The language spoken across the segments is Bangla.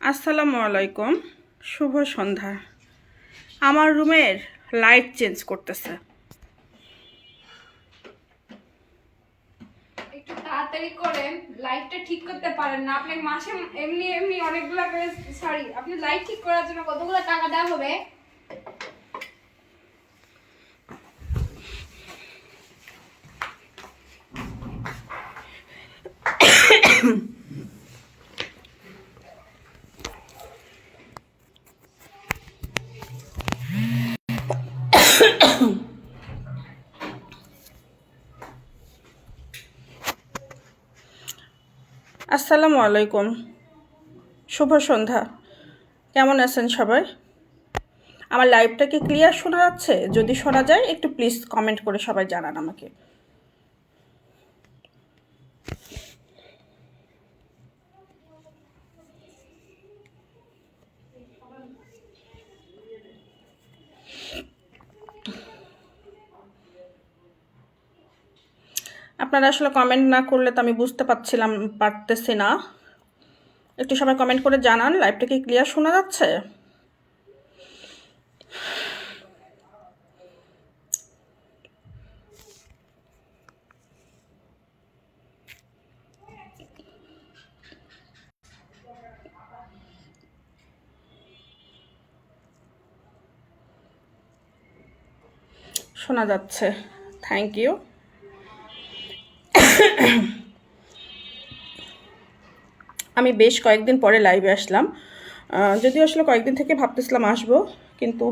আসসালামু আলাইকুম, শুভ সন্ধ্যা। আমার রুমের লাইট চেঞ্জ করতেছে। একটু তাড়াতাড়ি করেন, লাইটটা ঠিক করতে পারেন না আপনি? মাসে এমনি এমনি অনেকগুলা করে, সরি, আপনি লাইট ঠিক করার জন্য কতগুলো টাকা দেওয়া হবে? আসসালামু আলাইকুম, শুভ সন্ধ্যা। কেমন আছেন সবাই? আমার লাইভটা কি ক্লিয়ার শোনা যাচ্ছে? যদি শোনা যায় একটু প্লিজ কমেন্ট করে সবাই জানান আমাকে। আপনারা আসলে কমেন্ট না করলে তো আমি বুঝতে পারতেছি না। একটু সবাই কমেন্ট করে জানান লাইভটা কি ক্লিয়ার শোনা যাচ্ছে। শোনা যাচ্ছে, থ্যাংক ইউ। আমি বেশ কয়েকদিন পরে লাইভে আসলাম, যদিও আসলে কয়েকদিন থেকে ভাবতেছিলাম আসবো, কিন্তু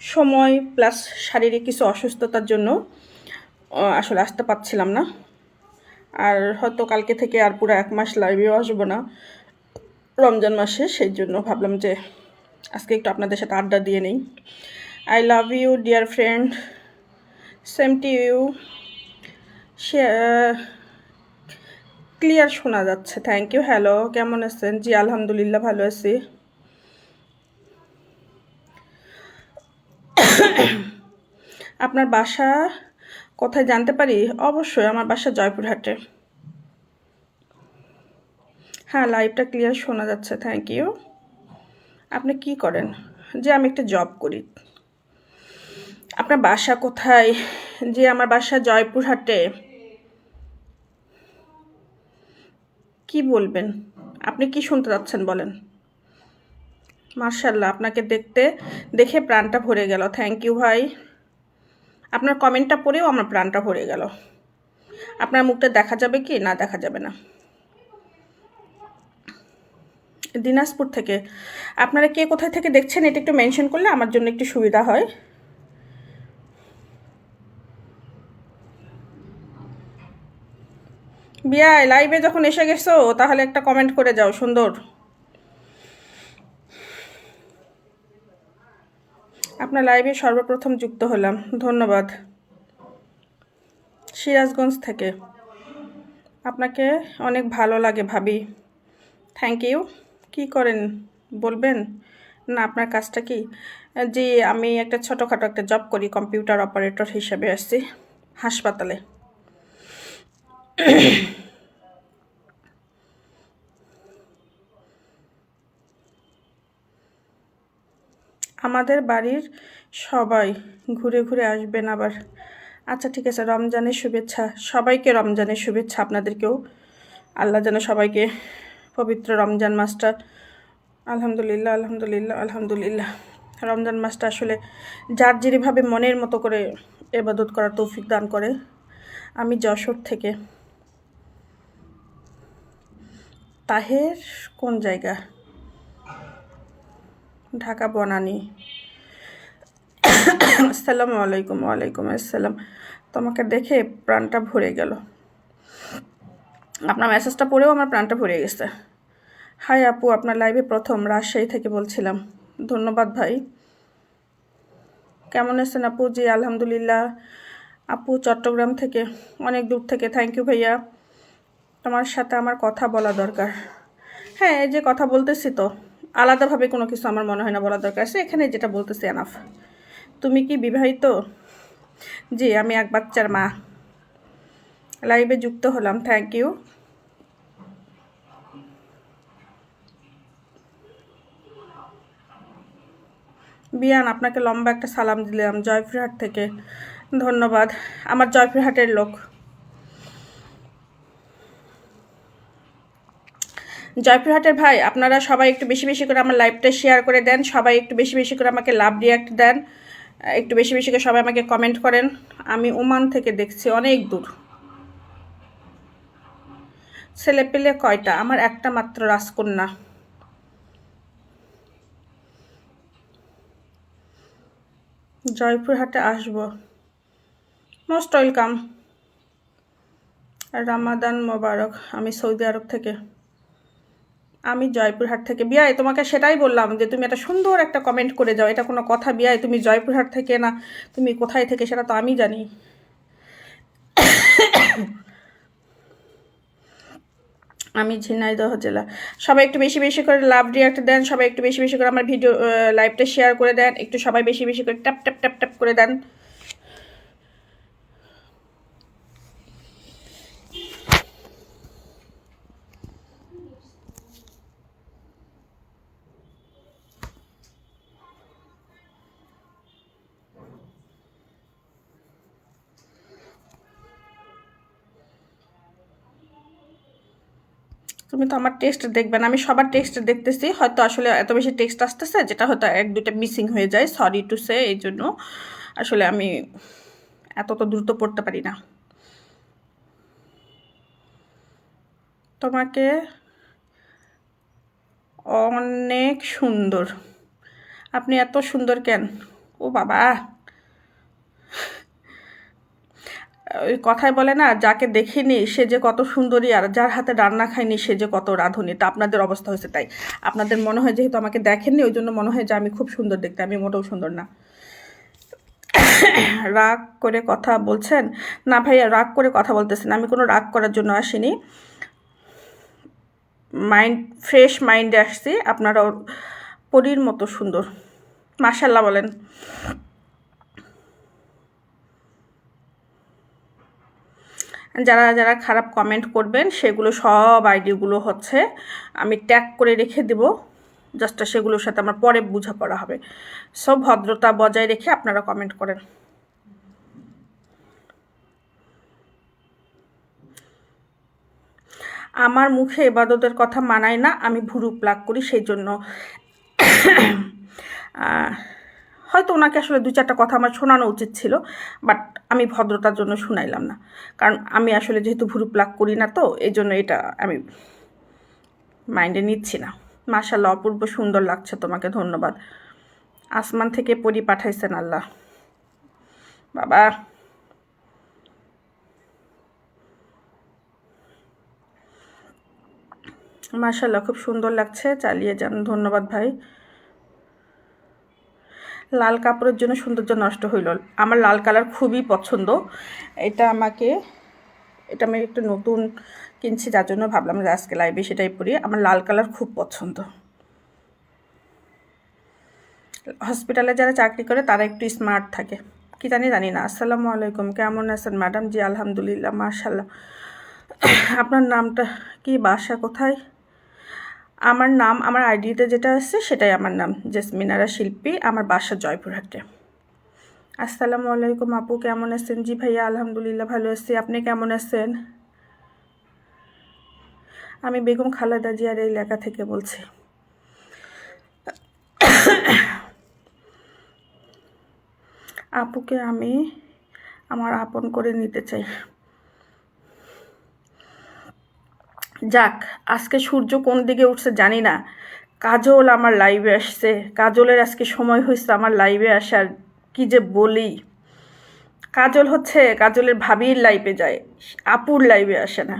সময় প্লাস শারীরিক কিছু অসুস্থতার জন্য আসলে আসতে পারছিলাম না। আর হয়তো কালকে থেকে আর পুরো 1 মাস লাইভেও আসবো না রমজান মাসে, সেই জন্য ভাবলাম যে আজকে একটু আপনাদের সাথে আড্ডা দিয়ে নিই। I love you dear friend, same to you. Clear শোনা যাচ্ছে, থ্যাংক ইউ। হ্যালো, কেমন আছেন? জি আলহামদুলিল্লাহ ভালো আছি। আপনার বাসা কোথায় জানতে পারি? অবশ্যই, আমার বাসা জয়পুরহাটে। হ্যাঁ, লাইভটা ক্লিয়ার শোনা যাচ্ছে, থ্যাংক ইউ। আপনি কি করেন? যে আমি একটা জব করি। আপনার বাসা কোথায়? যে আমার বাসা জয়পুরহাটে। কি বলবেন? আপনি কি শুনতে যাচ্ছেন বলেন? মার্শাল্লাহ, আপনাকে দেখে প্রাণটা ভরে গেল, থ্যাংক ইউ ভাই। আপনার কমেন্টটা পড়েও আমার প্রাণটা ভরে গেল। আপনার মুখটা দেখা যাবে কি? না, দেখা যাবে না। দিনাজপুর থেকে। আপনারা কে কোথায় থেকে দেখছেন এটা একটু মেনশন করলে আমার জন্য একটু সুবিধা হয়। বিয়াই, লাইভে যখন এসে গেছো তাহলে একটা কমেন্ট করে যাও সুন্দর। আপনার লাইভে সর্বপ্রথম যুক্ত হলাম, ধন্যবাদ। সিরাজগঞ্জ থেকে। আপনাকে অনেক ভালো লাগে ভাবি, থ্যাংক ইউ। কি করেন বলবেন? না, আপনার কাজটা কি? জি, আমি একটা ছোটোখাটো একটা জব করি, কম্পিউটার অপারেটর হিসেবে আসছি হাসপাতালে। আমাদের বাড়ির সবাই ঘুরে ঘুরে আসবেন আবার। আচ্ছা ঠিক আছে, রমজানের শুভেচ্ছা সবাইকে, রমজানের শুভেচ্ছা আপনাদেরকেও। আল্লাহ যেন সবাইকে পবিত্র রমজান মাসটা, আলহামদুলিল্লাহ আলহামদুলিল্লাহ আলহামদুলিল্লাহ, রমজান মাসটা আসলে যার যেভাবে মনের মতো করে ইবাদত করার তৌফিক দান করে। আমি যশোর থেকে। তাহের কোন জায়গা? ঢাকা বনানী। আসসালামু আলাইকুম। ওয়ালাইকুম আসসালাম। তোমাকে দেখে প্রাণটা ভরে গেল। আপনার মেসেজটা পড়েও আমার প্রাণটা ভরে গেছে। হাই আপু, আপনার লাইভে প্রথম, রাজশাহী থেকে বলছিলাম। ধন্যবাদ ভাই। কেমন আছেন আপু? জি আলহামদুলিল্লাহ। আপু চট্টগ্রাম থেকে, অনেক দূর থেকে, থ্যাংক ইউ ভাইয়া। তোমার সাথে আমার কথা বলা দরকার। হ্যাঁ, এই যে কথা বলতেছি তো, আলাদাভাবে কোনো কিছু আমার মনে হয় না বলা দরকার আছে, এখানে যেটা বলতেছি এনাফ। তুমি কি বিবাহিত? জি, আমি এক বাচ্চার মা। লাইভে যুক্ত হলাম, থ্যাংক ইউ। বিয়ান, আপনাকে লম্বা একটা সালাম দিলাম জয়পুরহাট থেকে, ধন্যবাদ। আমার জয়পুরহাটের লোক। জয়পুরহাটের ভাই, আপনারা সবাই একটু বেশি বেশি করে আমার লাইভটা শেয়ার করে দেন, সবাই একটু বেশি বেশি করে আমাকে লাভ রিয়াক্ট দেন, একটু বেশি বেশি করে সবাই আমাকে কমেন্ট করেন। আমি ওমান থেকে দেখছি, অনেক দূর। ছেলে পেলে কয়টা? আমার একটা মাত্র রাজকন্যা। জয়পুরহাটে আসবো, মোস্ট ওয়েলকাম। রামাদান মোবারক। আমি সৌদি আরব থেকে, আমি জয়পুরহাট থেকে। বিয়াই, তোমাকে সেটাই বললাম যে তুমি একটা সুন্দর একটা কমেন্ট করে যাও, এটা কোনো কথা? বিয়াই, তুমি জয়পুরহাট থেকে না, তুমি কোথায় থেকে সেটা তো আমি জানি। আমি ঝিনাইদহ জেলা। সবাই একটু বেশি বেশি করে লাভ রিয়াক্ট দেন, সবাই একটু বেশি বেশি করে আমার ভিডিও লাইভটা শেয়ার করে দেন, একটু সবাই বেশি বেশি করে ট্যাপ ট্যাপ ট্যাপ ট্যাপ করে দেন। তুমি তো আমার টেক্সট দেখবে না, আমি সবার টেক্সট দেখতেছি, হয়তো আসলে এত বেশি টেক্সট আসতেছে যেটা হয়তো এক দুইটা মিসিং হয়ে যায়, সরি টু সে। এই জন্য আসলে আমি এত তো দ্রুত পড়তে পারি না। তোমাকে অনেক সুন্দর। আপনি এত সুন্দর কেন? ও বাবা, ওই কথায় বলে না, যাকে দেখিনি সে যে কত সুন্দরী, আর যার হাতে রান্না খায়নি সে যে কত রাঁধুনি। তা আপনাদের অবস্থা হয়েছে তাই। আপনাদের মনে হয় যেহেতু আমাকে দেখেননি ওই জন্য মনে হয় যে আমি খুব সুন্দর দেখতে, আমি মোটেও সুন্দর না। রাগ করে কথা বলছেন? না ভাইয়া, রাগ করে কথা বলতেছেন, আমি কোনো রাগ করার জন্য আসিনি, মাইন্ড ফ্রেশ মাইন্ডে আসছি। আপনারাও পরীর মতো সুন্দর, মাশাল্লাহ বলেন। যারা যারা খারাপ কমেন্ট করবেন সেগুলো সব আইডিগুলো হচ্ছে আমি ট্যাগ করে রেখে দেব, জাস্ট সেগুলোর সাথে আমার পরে বোঝাপড়া হবে। সব ভদ্রতা বজায় রেখে আপনারা কমেন্ট করেন। আমার মুখে এবাদতের কথা মানায় না, আমি ভুরু প্লাগ করি, সেই জন্য হয়তো ওনাকে আসলে দু চারটা কথা আমার শোনানো উচিত ছিল, বাট আমি ভদ্রতার জন্য শুনাইলাম না, কারণ আমি আসলে যেহেতু ভুরু প্লাগ করি না, তো এই জন্য এটা আমি মাইন্ডে নিচ্ছি না। মাশাআল্লাহ, অপূর্ব সুন্দর লাগছে তোমাকে, ধন্যবাদ। আসমান থেকে পরি পাঠাইছেন আল্লাহ। বাবা, মাশাআল্লাহ, খুব সুন্দর লাগছে, চালিয়ে যান, ধন্যবাদ ভাই। লাল কাপড়ের জন্য সৌন্দর্য নষ্ট হইল। আমার লাল কালার খুবই পছন্দ, এটা আমি একটু নতুন কিনছি, যার জন্য ভাবলাম যে আজকে লাইভে সেটাই পরি। আমার লাল কালার খুব পছন্দ। হসপিটালে যারা চাকরি করে তারা একটু স্মার্ট থাকে, কি জানি না। আসসালামু আলাইকুম, কেমন আছেন ম্যাডাম? জি আলহামদুলিল্লাহ, মাশাআল্লাহ। আপনার নামটা কি, বাসা কোথায়? আমার নাম, আমার আইডিতে যেটা আছে সেটাই আমার নাম, জেসমিনারা শিল্পী, আমার বাসা জয়পুরহাটে। আসসালামু আলাইকুম আপু, কেমন আছেন? জি ভাইয়া আলহামদুলিল্লাহ ভালো আছি, আপনি কেমন আছেন? আমি বেগম খালেদা জিয়ার এই এলাকা থেকে বলছি। আপুকে আমি আমার আপন করে নিতে চাই। যাক, আজকে সূর্য কোন দিকে উঠছে জানি না, কাজল আমার লাইভে আসছে, কাজলের আজকে সময় হয়েছে আমার লাইভে আসার। কি যে বলি, কাজল হচ্ছে কাজলের ভাবির লাইভে যায়, আপুর লাইভে আসে না।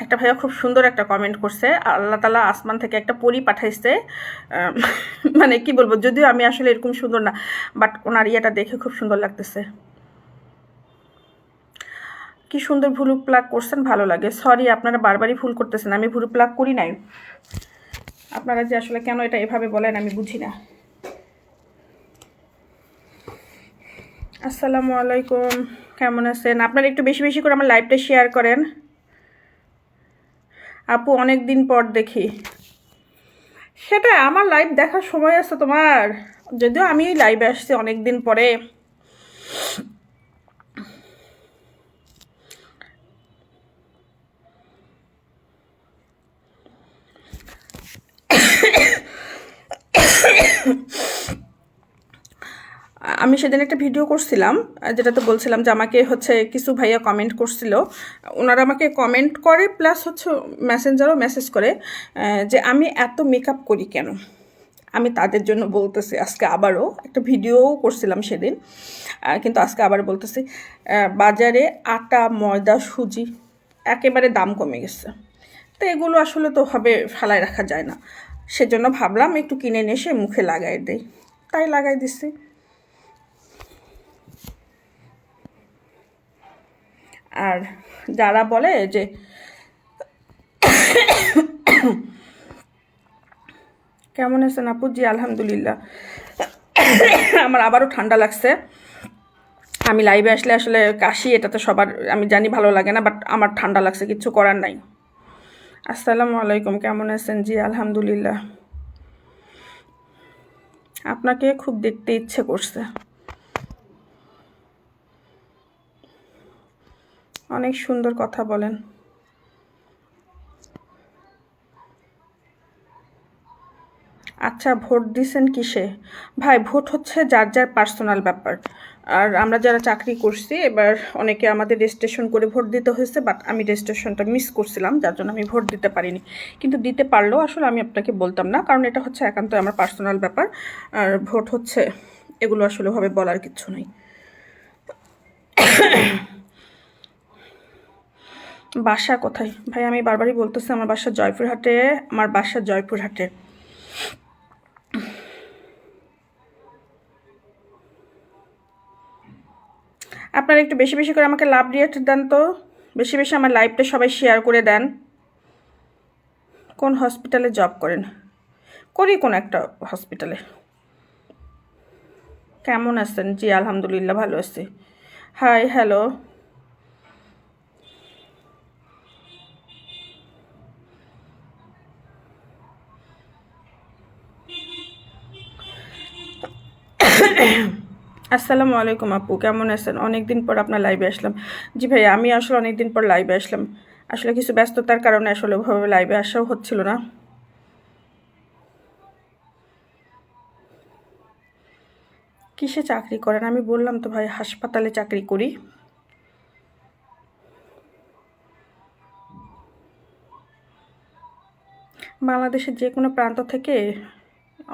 একটা ভাইয়া খুব সুন্দর একটা কমেন্ট করছে, আল্লাহ তালা আসমান থেকে একটা পরী পাঠাইছে। মানে কি বলবো, যদিও আমি আসলে এরকম সুন্দর না, বাট ওনার ইয়েটা দেখে খুব সুন্দর লাগতেছে। কি সুন্দর ভুরু প্লাগ করছেন, ভালো লাগে। সরি, আপনারা বারবারই ভুল করতেছেন, আমি ভুরু প্লাগ করি নাই। আপনারা যে আসলে কেন এটা এভাবে বলেন আমি বুঝি না। আসসালামু আলাইকুম, কেমন আছেন? আপনারা একটু বেশি বেশি করে আমার লাইভটা শেয়ার করেন। আপু অনেক দিন পর দেখি। সেটা আমার লাইভ দেখার সময় আছে তোমার? যদিও আমি লাইভে আসছি অনেক দিন পরে। আমি সেদিন একটা ভিডিও করছিলাম, যেটাতে বলছিলাম যে আমাকে হচ্ছে কিছু ভাইয়া কমেন্ট করছিল। ওনারা আমাকে কমেন্ট করে প্লাস হচ্ছে মেসেঞ্জারও মেসেজ করে যে আমি এত মেকআপ করি কেন। আমি তাদের জন্য বলতেছি, আজকে আবারও একটা ভিডিওও করছিলাম সেদিন, কিন্তু আজকে আবার বলতেছি, বাজারে আটা, ময়দা, সুজি একেবারে দাম কমে গেছে। তো এগুলো আসলে তো হবে ফেলায় রাখা যায় না। সেজন্য ভাবলাম একটু কিনে নিয়ে এসে মুখে লাগাই দেই, তাই লাগাই দিছি। আর যারা বলে যে কেমন আছেন আপু? জি আলহামদুলিল্লাহ। আমার আবারও ঠান্ডা লাগছে। আমি লাইভে আসলে আসলে কাশি, এটা তো সবার আমি জানি ভালো লাগে না, বাট আমার ঠান্ডা লাগছে, কিচ্ছু করার নাই। আসসালামু আলাইকুম, কেমন আছেন? জি আলহামদুলিল্লাহ। আপনাকে খুব দেখতে ইচ্ছে করছে, অনেক সুন্দর কথা বলেন। আচ্ছা, ভোট দিছেন কিসে? ভাই, ভোট হচ্ছে যার যার পার্সোনাল ব্যাপার। আর আমরা যারা চাকরি করছি, এবার অনেকে আমাদের রেজিস্ট্রেশন করে ভোট দিতে হয়েছে, বাট আমি রেজিস্ট্রেশনটা মিস করছিলাম, যার জন্য আমি ভোট দিতে পারিনি। কিন্তু দিতে পারলেও আসলে আমি আপনাকে বলতাম না, কারণ এটা হচ্ছে একান্ত আমার পার্সোনাল ব্যাপার। আর ভোট হচ্ছে এগুলো আসলে ভাবে বলার কিচ্ছু নেই। বাসা কোথায়? ভাই আমি বারবারই বলতেছি আমার বাসা জয়পুরহাটে। আমার বাসা জয়পুরহাটে। আপনারা একটু বেশি বেশি করে আমাকে লাভ রিয়েক্ট দেন তো, বেশি বেশি আমার লাইভটা সবাই শেয়ার করে দেন। কোন হসপিটালে জব করেন? করি কোন একটা হসপিটালে। কেমন আছেন? জি আলহামদুলিল্লাহ ভালো আছি। Hi, hello. আসসালামু আলাইকুম আপু, কেমন আছেন? অনেক দিন পর আপনার লাইভে আসলাম। জি ভাই, আমি আসলে অনেক দিন পর লাইভে আসলাম। আসলে কিছু ব্যস্ততার কারণে আসলে ওভাবে লাইভে আসাও হচ্ছিল না। কিসে চাকরি করেন? আমি বললাম তো ভাই, হাসপাতালে চাকরি করি। বাংলাদেশের যে কোনো প্রান্ত থেকে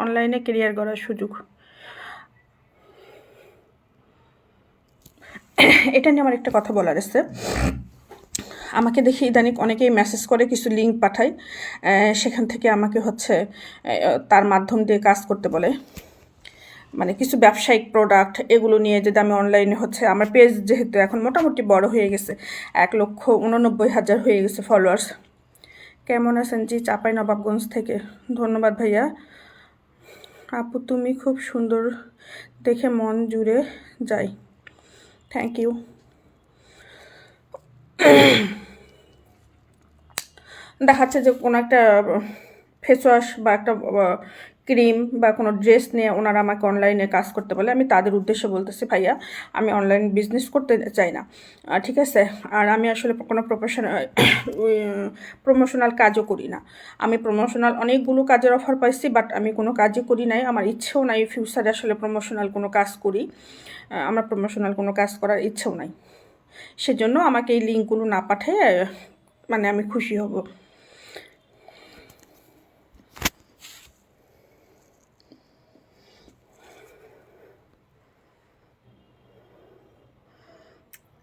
অনলাইনে কেরিয়ার গড়ার সুযোগ। এটা নিয়ে আমার একটা কথা বলার আছে। আমাকে দেখি ইদানিং অনেকেই মেসেজ করে, কিছু লিঙ্ক পাঠায়, সেখান থেকে আমাকে হচ্ছে তার মাধ্যম দিয়ে কাজ করতে বলে। মানে কিছু ব্যবসায়িক প্রোডাক্ট এগুলো নিয়ে যদি আমি অনলাইনে হচ্ছে, আমার পেজ যেহেতু এখন মোটামুটি বড় হয়ে গেছে, 1,89,000 হয়ে গেছে ফলোয়ার্স। কেমন আছেন? জি চাঁপাই নবাবগঞ্জ থেকে। ধন্যবাদ ভাইয়া। আপু তুমি খুব সুন্দর, দেখে মন জুড়ে যায়। Thank you. দেখাচ্ছে যে কোনো একটা ফেস ওয়াশ বা একটা ক্রিম বা কোনো ড্রেস নিয়ে ওনারা আমাকে অনলাইনে কাজ করতে বলে। আমি তাদের উদ্দেশ্যে বলতেছি, ভাইয়া আমি অনলাইন বিজনেস করতে চাই না, ঠিক আছে? আর আমি আসলে কোনো প্রমোশনাল কাজও করি না। আমি প্রমোশনাল অনেকগুলো কাজের অফার পাইছি, বাট আমি কোনো কাজই করি নাই। আমার ইচ্ছেও নাই ফিউচারে আসলে প্রমোশনাল কোনো কাজ করি। আমার প্রমোশনাল কোনো কাজ করার ইচ্ছেও নাই। সেজন্য আমাকে এই লিঙ্কগুলো না পাঠিয়ে মানে আমি খুশি হব।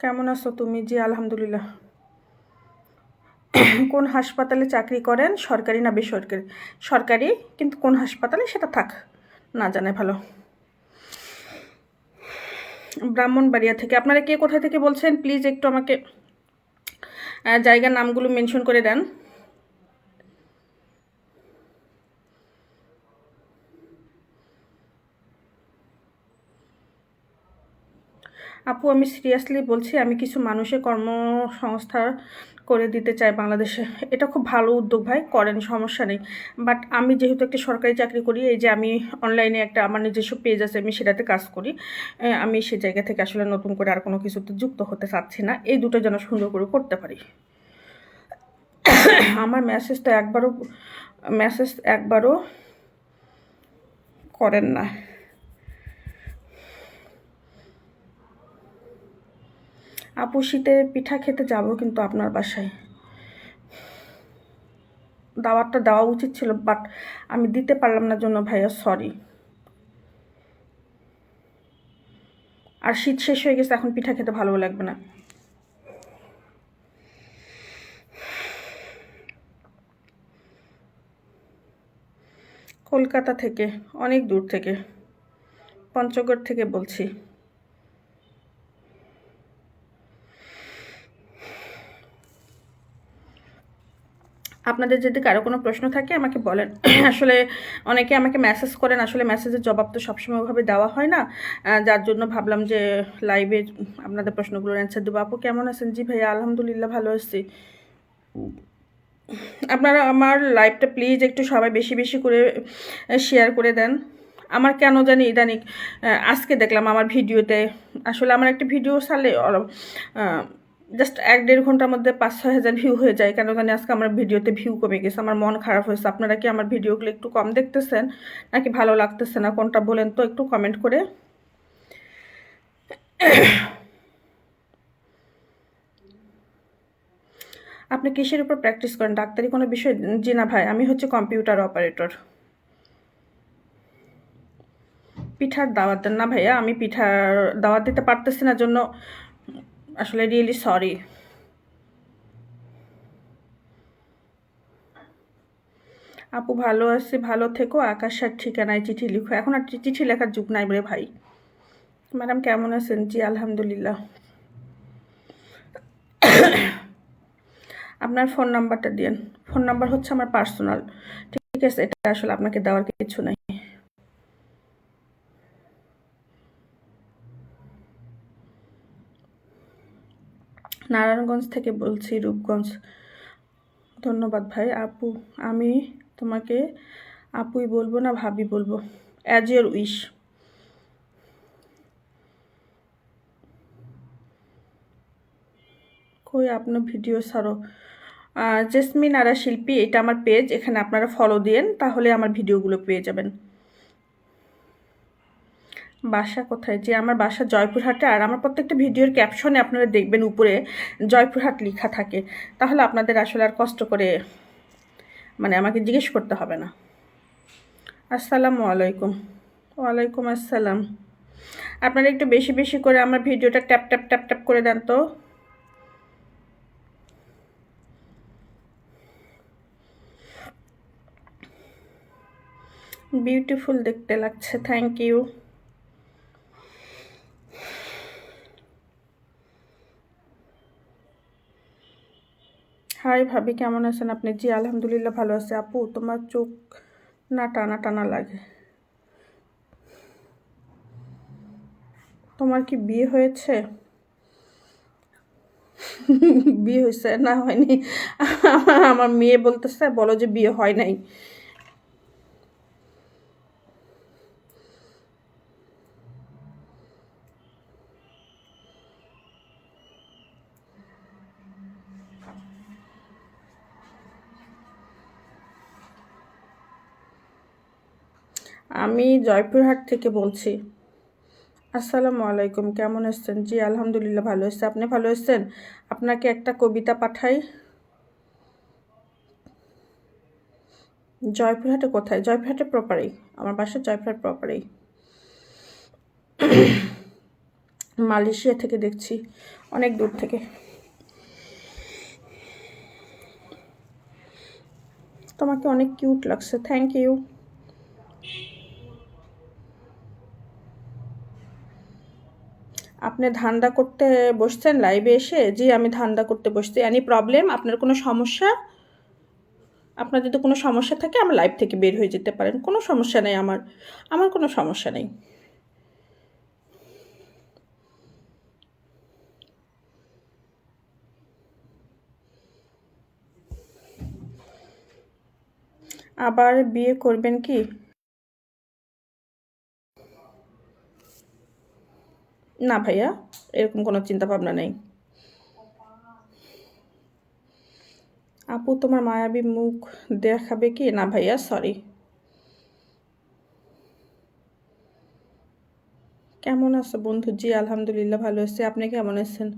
কেমন আছো তুমি? জি আলহামদুলিল্লাহ। কোন হাসপাতালে চাকরি করেন? সরকারি না বেসরকারি? সরকারি, কিন্তু কোন হাসপাতালে সেটা থাক, না জানে ভালো। ব্রাহ্মণবাড়িয়া থেকে। আপনারা কে কোথা থেকে বলছেন প্লিজ একটু আমাকে জায়গার নামগুলো মেনশন করে দেন। আপু আমি সিরিয়াসলি বলছি, আমি কিছু মানুষের কর্মসংস্থান করে দিতে চাই বাংলাদেশে। এটা খুব ভালো উদ্যোগ ভাই, করেন, সমস্যা নেই। বাট আমি যেহেতু একটা সরকারি চাকরি করি, এই যে আমি অনলাইনে একটা আমার নিজস্ব পেজ আছে, আমি সেটাতে কাজ করি। আমি সে জায়গা থেকে আসলে নতুন করে আর কোনো কিছুতে যুক্ত হতে চাচ্ছি না, এই দুটো যেন সুন্দর করে করতে পারি। আমার মেসেজ একবারও করেন না। আপু শীতে পিঠা খেতে যাব কিন্তু আপনার বাসায়, দাওয়াতটা দেওয়া উচিত ছিল, বাট আমি দিতে পারলাম না জন্য ভাইয়া সরি। আর শীত শেষ হয়ে গেছে, এখন পিঠা খেতে ভালো লাগবে না। কলকাতা থেকে, অনেক দূর থেকে, পঞ্চগড় থেকে বলছি। আপনাদের যদি কারো কোনো প্রশ্ন থাকে আমাকে বলেন। আসলে অনেকে আমাকে মেসেজ করেন, আসলে মেসেজের জবাব তো সবসময় ওভাবে দেওয়া হয় না, যার জন্য ভাবলাম যে লাইভে আপনাদের প্রশ্নগুলোর অ্যান্সার দেবো। আপু কেমন আছেন? জি ভাইয়া আলহামদুলিল্লাহ ভালো আছি। আপনারা আমার লাইভটা প্লিজ একটু সবাই বেশি বেশি করে শেয়ার করে দেন। আমার কেন জানি ইদানিং আজকে দেখলাম আমার ভিডিওতে, আসলে আমার একটা ভিডিও ছাড়লে জাস্ট 1-1.5 ঘন্টার মধ্যে 5-6 হাজার ভিউ হয়ে যায়। কেন জানি আজকে আমার ভিডিওতে ভিউ কমে গেছে, আমার মন খারাপ হয়েছে। আপনারা কি আমার ভিডিওগুলো একটু কম দেখতেছেন নাকি ভালো লাগতেছে না, কোনটা বলেন তো একটু কমেন্ট করে। আপনি কিসের উপর প্র্যাকটিস করেন? ডাক্তারি কোনো বিষয়? জি না ভাই, আমি হচ্ছে কম্পিউটার অপারেটর। পিঠার দাওয়াত দেন না ভাইয়া, আমি পিঠার দাওয়াত দিতে পারতেছি না জন্য আসলে রিয়েলি সরি। আপু ভালো আছি, ভালো থেকো, আকাশের ঠিকানায় চিঠি লিখো। এখন আর চিঠি লেখার যুগ নাই রে ভাই। ম্যাডাম কেমন আছেন? জি আলহামদুলিল্লাহ। আপনার ফোন নাম্বারটা দিন। ফোন নাম্বার হচ্ছে আমার পার্সোনাল, ঠিক আছে? এটা আসলে আপনাকে দেওয়ার কিছু নাই। নারায়ণগঞ্জ থেকে বলছি, রূপগঞ্জ। ধন্যবাদ ভাই। আপু আমি তোমাকে আপুই বলবো না ভাবি বলবো? As your wish. কই আপনার ভিডিও ছাড়ো? জেসমিন আরা শিল্পী, এটা আমার পেজ, এখানে আপনারা ফলো দিন, তাহলে আমার ভিডিওগুলো পেয়ে যাবেন। বাসা কোথায়? যে আমার বাসা জয়পুরহাটে, আর আমার প্রত্যেকটা ভিডিওর ক্যাপশনে আপনারা দেখবেন উপরে জয়পুরহাট লেখা থাকে, তাহলে আপনাদের আসলে আর কষ্ট করে মানে আমাকে জিজ্ঞেস করতে হবে না। আসসালামু আলাইকুম। ওয়ালাইকুম আসসালাম। আপনারা একটু বেশি বেশি করে আমার ভিডিওটা ট্যাপ ট্যাপ ট্যাপ ট্যাপ করে দেন তো। বিউটিফুল দেখতে লাগছে, থ্যাংক ইউ। হাই ভাবি কেমন আছেন আপনি? জি আলহামদুলিল্লাহ ভালো আছে। আপু তোমার চোখ না টানা টানা লাগে, তোমার কি বিয়ে হয়েছে? বিয়ে হয়েছে না হয়নি? আমার মেয়ে বলতেছে বলো যে বিয়ে হয় নাই। আমি জয়পুরহাট থেকে বলছি। আসসালামু আলাইকুম, কেমন আছেন? জি আলহামদুলিল্লাহ ভালো আছি। আপনি ভালো আছেন? আপনাকে একটা কবিতা পাঠাই। জয়পুরহাটে কোথায়? জয়পুরহাটে প্রপারেই, আমার বাসা জয়পুরহাট প্রপারেই। মালয়েশিয়া থেকে দেখছি, অনেক দূর থেকে। তোমাকে অনেক কিউট লাগছে, থ্যাংক ইউ। আপনি ধান্দা করতে বসছেন লাইভে এসে? জি আমি ধান্দা করতে বসছি। Any problem? আপনার কোনো সমস্যা? আপনার যদি কোনো সমস্যা থাকে আমার লাইভ থেকে বের হয়ে যেতে পারেন, কোনো সমস্যা নেই। আমার কোনো সমস্যা নেই। আবার বিয়ে করবেন কি? না ভাইয়া, এরকম কোনো চিন্তা ভাবনা নেই। আপু তোমার মায়াবী মুখ দেখাবে কি? না ভাইয়া, সরি। কেমন আছো বন্ধু? জি আলহামদুলিল্লাহ ভালো আছি, আপনি কেমন আছেন?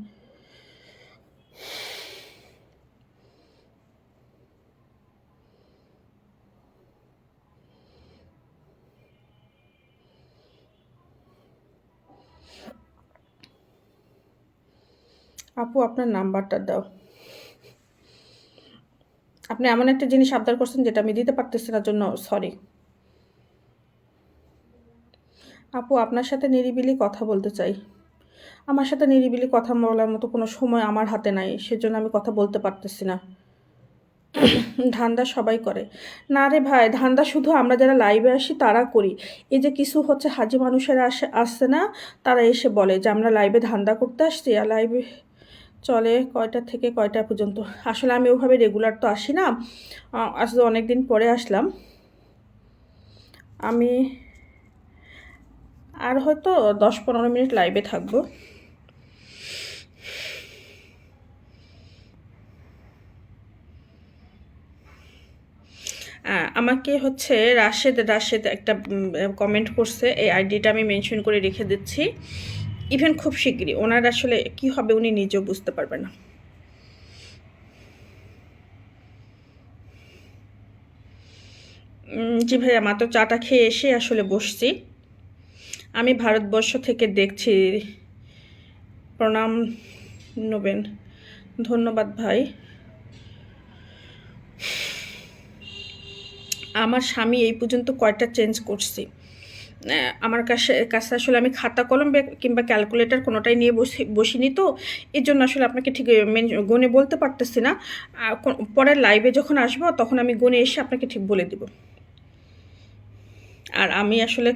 আপু আপনার নাম্বারটা দাও। আপনি এমন একটা জিনিস আবদার করছেন যেটা আমি দিতে পারতেছি না, জন্য সরি। আপু আপনার সাথে নিরিবিলি কথা বলতে চাই। আমার সাথে নিরিবিলি কথা বলার মতো কোনো সময় আমার হাতে নাই, সেজন্য আমি কথা বলতে পারতেছি না। ধান্দা সবাই করে। না রে ভাই, ধান্দা শুধু আমরা যারা লাইভে আসি তারা করি। এই যে কিছু হচ্ছে হাজি মানুষেরা আসছে না, তারা এসে বলে যে আমরা লাইভে ধান্দা করতে আসছি, আর লাইভে চলে কয়টা থেকে কয়টা পর্যন্ত। আসলে আমি ওভাবে রেগুলার তো আসি না, আসলে অনেক দিন পরে আসলাম। আমি আর হয়তো 10-15 মিনিট লাইভে থাকবো। আমাকে হচ্ছে রাশেদ রাশেদ একটা কমেন্ট করছে, এই আইডিটা আমি মেনশন করে রেখে দিচ্ছি। ইভেন খুব শিগগিরই ওনার আসলে কি হবে উনি নিজেও বুঝতে পারবেন না। জি ভাইয়া, মাত্র চাটা খেয়ে এসে আসলে বসছি। আমি ভারতবর্ষ থেকে দেখছি। প্রণাম নেবেন। ধন্যবাদ ভাই। আমার স্বামী এই পর্যন্ত কয়টা চেঞ্জ করছি। আমার কাছে আসলে আমি খাতা কলম কিংবা ক্যালকুলেটর কোনোটাই নিয়ে বসিনি, তো এর জন্য আসলে আপনাকে ঠিক গণে বলতে পারতেছি না। পরের লাইভে যখন আসবো তখন আমি গণে এসে আপনাকে ঠিক বলে দিব। আর আমি আসলে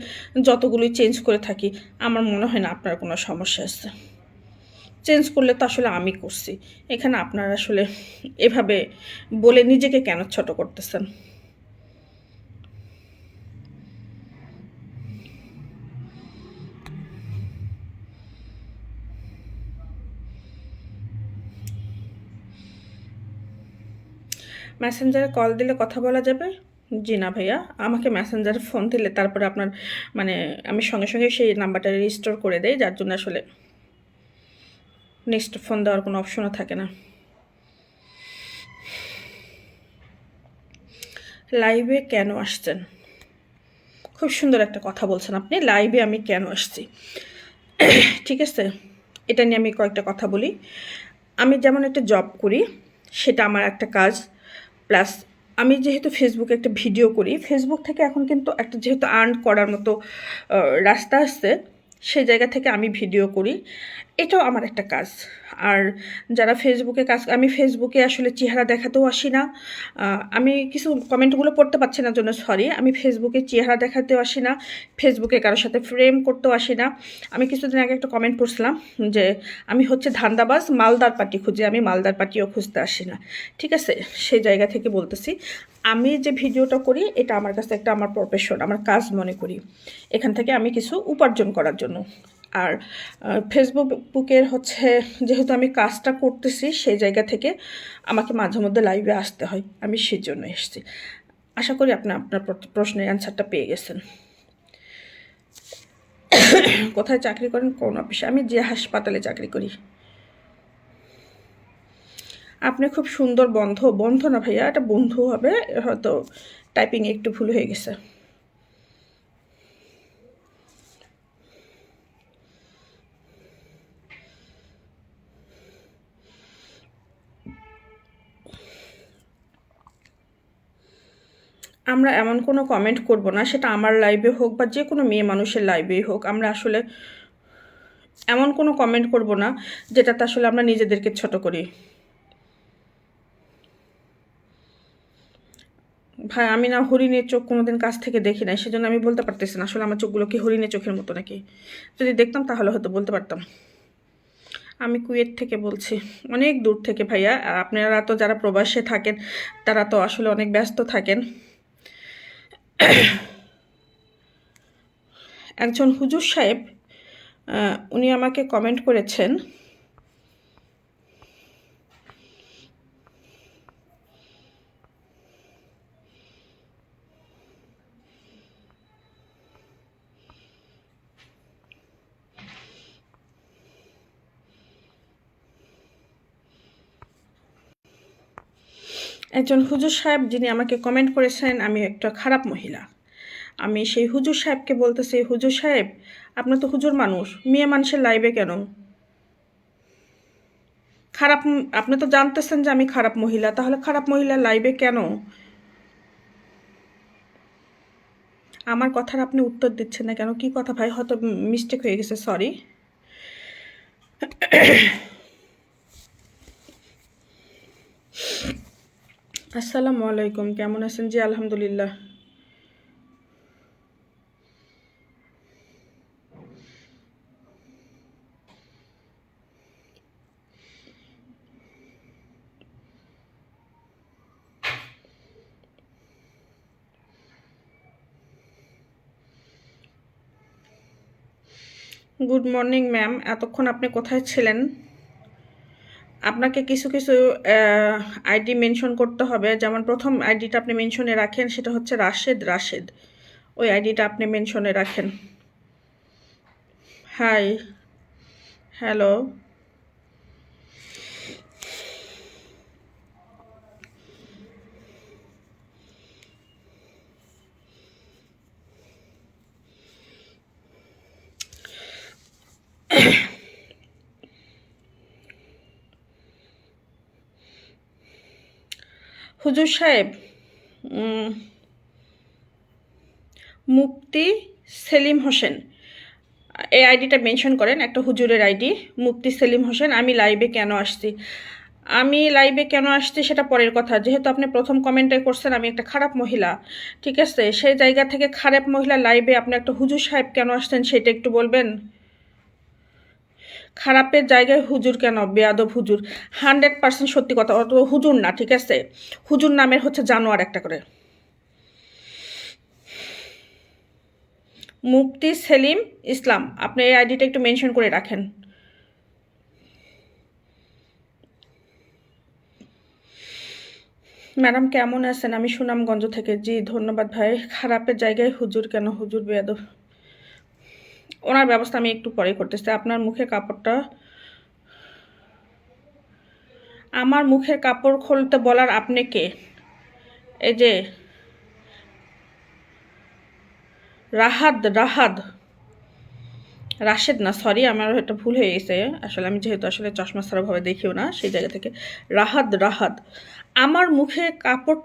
যতগুলোই চেঞ্জ করে থাকি, আমার মনে হয় না আপনার কোনো সমস্যা আছে। চেঞ্জ করলে তো আসলে আমি করছি, এখানে আপনার আসলে এভাবে বলে নিজেকে কেন ছোট করতেছেন? মেসেঞ্জারে কল দিলে কথা বলা যাবে? জি না ভাইয়া, আমাকে মেসেঞ্জারে ফোন দিলে তারপরে আপনার মানে আমি সঙ্গে সঙ্গে সেই নাম্বারটা রিস্টোর করে দেই, যার জন্য আসলে নেক্সট ফোন দেওয়ার কোনো অপশনও থাকে না। লাইভে কেন আসছেন? খুব সুন্দর একটা কথা বলছেন আপনি, লাইভে আমি কেন আসছি। ঠিক আছে, এটা নিয়ে আমি কয়েকটা কথা বলি। আমি যেমন একটা জব করি, সেটা আমার একটা কাজ, প্লাস আমি যেহেতু ফেসবুকে একটা ভিডিও করি, ফেসবুক থেকে এখন কিন্তু একটা যেহেতু আর্ন করার মতো রাস্তা আসছে, সেই জায়গা থেকে আমি ভিডিও করি, এটাও আমার একটা কাজ। আর যারা ফেসবুকে কাজ, আমি ফেসবুকে আসলে চেহারা দেখাতেও আসি না। আমি কিছু কমেন্টগুলো পড়তে পারছি না জন্য সরি। আমি ফেসবুকে চেহারা দেখাতেও আসি না, ফেসবুকে কারোর সাথে ফ্রেম করতেও আসি না। আমি কিছুদিন আগে একটা কমেন্ট পড়ছিলাম যে আমি হচ্ছে ধান্দাবাজ, মালদার পার্টি খুঁজে, আমি মালদার পার্টিও খুঁজতে আসি না। ঠিক আছে, সেই জায়গা থেকে বলতেছি, আমি যে ভিডিওটা করি এটা আমার কাছে একটা আমার প্রফেশন, আমার কাজ মনে করি। এখান থেকে আমি কিছু উপার্জন করার জন্য। আর ফেসবুকের হচ্ছে যেহেতু আমি কাজটা করতেছি, সেই জায়গা থেকে আমাকে মাঝে মধ্যে লাইভে আসতে হয়, আমি সেই জন্য এসেছি। আশা করি আপনি আপনার প্রশ্নের অ্যান্সারটা পেয়ে গেছেন। কোথায় চাকরি করেন? কোন অফিসে? আমি যে হাসপাতালে চাকরি করি। আপনি খুব সুন্দর। বন্ধ না ভাইয়া, এটা বন্ধু হবে, হয়তো টাইপিং একটু ভুল হয়ে গেছে। আমরা এমন কোনো কমেন্ট করব না, সেটা আমার লাইভে হোক বা যে কোনো মেয়ে মানুষের লাইভেই হোক, আমরা আসলে এমন কোনো কমেন্ট করব না যেটাতে আসলে আমরা নিজেদেরকে ছোট করি। ভাই আমি না হরিণের চোখ কোনোদিন কাছ থেকে দেখি নাই, সেজন্য আমি বলতে পারতেছি না আসলে আমার চোখগুলো কি হরিণের চোখের মতো নাকি। যদি দেখতাম তাহলে হয়তো বলতে পারতাম। আমি কুয়েত থেকে বলছি, অনেক দূর থেকে ভাইয়া। আপনারা তো যারা প্রবাসে থাকেন তারা তো আসলে অনেক ব্যস্ত থাকেন, একজন হুজুর সাহেব উনি আমাকে কমেন্ট করেছেন, একজন হুজুর সাহেব যিনি আমাকে কমেন্ট করেছেন আমি একটা খারাপ মহিলা। আমি সেই হুজুর সাহেবকে বলতেছি, হুজুর সাহেব আপনি তো হুজুর মানুষ, মেয়ে মানুষের লাইভে কেন খারাপ? আপনি তো জানতেছেন যে আমি খারাপ মহিলা, তাহলে খারাপ মহিলা লাইভে কেন? আমার কথার আপনি উত্তর দিচ্ছেন না কেন? কি কথা ভাই? হয়তো মিস্টেক হয়ে গেছে, সরি। আসসালামু আলাইকুম, কেমন আছেন? জি আলহামদুলিল্লাহ। গুড মর্নিং ম্যাম, এতক্ষণ আপনি কোথায় ছিলেন? আপনাকে কিছু কিছু আইডি মেনশন করতে হবে। যেমন প্রথম আইডিটা আপনি মেনশনে রাখেন, সেটা হচ্ছে রাশেদ। ওই আইডিটা আপনি মেনশনে রাখেন। Hi, hello. হুজুর সাহেব, মুফতি সেলিম হোসেন, এই আইডিটা মেনশন করেন, একটা হুজুরের আইডি, মুফতি সেলিম হোসেন। আমি লাইভে কেন আসছি সেটা পরের কথা। যেহেতু আপনি প্রথম কমেন্টে করছেন আমি একটা খারাপ মহিলা, ঠিক আছে, সেই জায়গা থেকে খারাপ মহিলা লাইভে আপনি একটা হুজুর সাহেব কেন আসছেন সেটা একটু বলবেন। খারাপের জায়গায় হুজুর কেন? বেয়াদব হুজুর, 100% সত্যি কথা। অত হুজুর না, ঠিক আছে, হুজুর নামের হচ্ছে জানোয়ার একটা করে। মুফতি সেলিম ইসলাম, আপনি এই আইডিটা একটু মেনশন করে রাখেন। ম্যাডাম কেমন আছেন? আমি সুনামগঞ্জ থেকে। জি ধন্যবাদ ভাই। খারাপের জায়গায় হুজুর কেন? হুজুর বেয়াদব। ওনার ব্যবস্থা আমি একটু পরে করতেছি। আপনার মুখের কাপড়টা, আমার মুখের কাপড় খুলতে বলার আপনি কে? এই যে রাশেদ না, সরি, আমার এটা ভুল হয়ে গেছে। আসলে আমি যেহেতু আসলে চশমা ছাড়াভাবে দেখিও না, সেই জায়গা থেকে রাহাদ। আমার মুখে কাপড়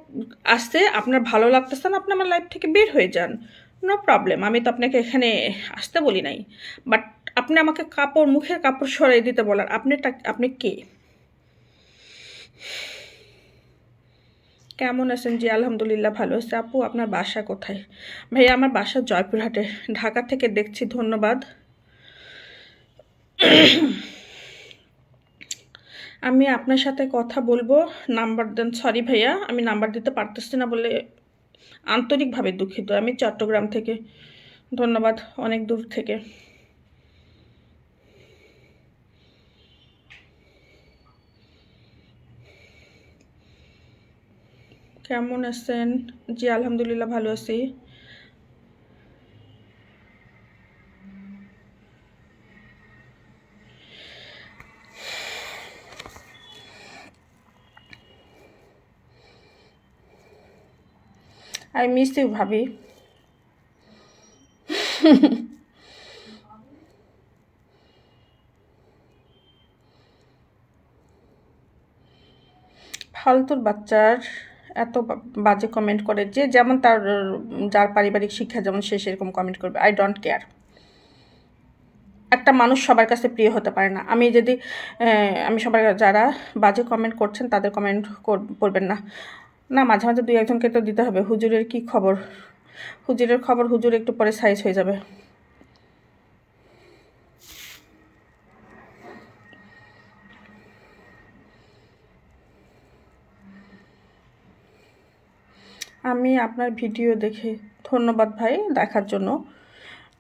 আসতে আপনার ভালো লাগতেছে না, আপনি আমার লাইফ থেকে বের হয়ে যান, নো প্রবলেম। আমি তো আপনাকে এখানে আসতে বলি নাই, বাট আপনি আমাকে মুখের কাপড় সরাই দিতে বলার আপনি কে? কেমন আছেন? জি আলহামদুলিল্লাহ ভালো আছে। আপু আপনার বাসা কোথায়? ভাইয়া আমার বাসা জয়পুরহাটে, ঢাকা থেকে দেখছি। ধন্যবাদ। আমি আপনার সাথে কথা বলবো, নাম্বার দেন। সরি ভাইয়া, আমি নাম্বার দিতে পারতেছি না বলে আন্তরিকভাবে দুঃখিত। আমি চট্টগ্রাম থেকে। ধন্যবাদ, অনেক দূর থেকে। কেমন আছেন? জি আলহামদুলিল্লাহ ভালো আছি। আই মিস ইউ ভাবি। ফালতুর বাচ্চার এত বাজে কমেন্ট করে, যে যেমন তার, যার পারিবারিক শিক্ষা যেমন সে সেরকম কমেন্ট করবে। I don't care. একটা মানুষ সবার কাছে প্রিয় হতে পারে না। আমি সবার, যারা বাজে কমেন্ট করছেন তাদের কমেন্ট করবেন না। না, মাঝে মাঝে দুই একজনকে তো দিতে হবে। হুজুরের কি খবর? হুজুর একটু পরে সাইজ হয়ে যাবে। আমি আপনার ভিডিও দেখে ধন্যবাদ ভাই দেখার জন্য।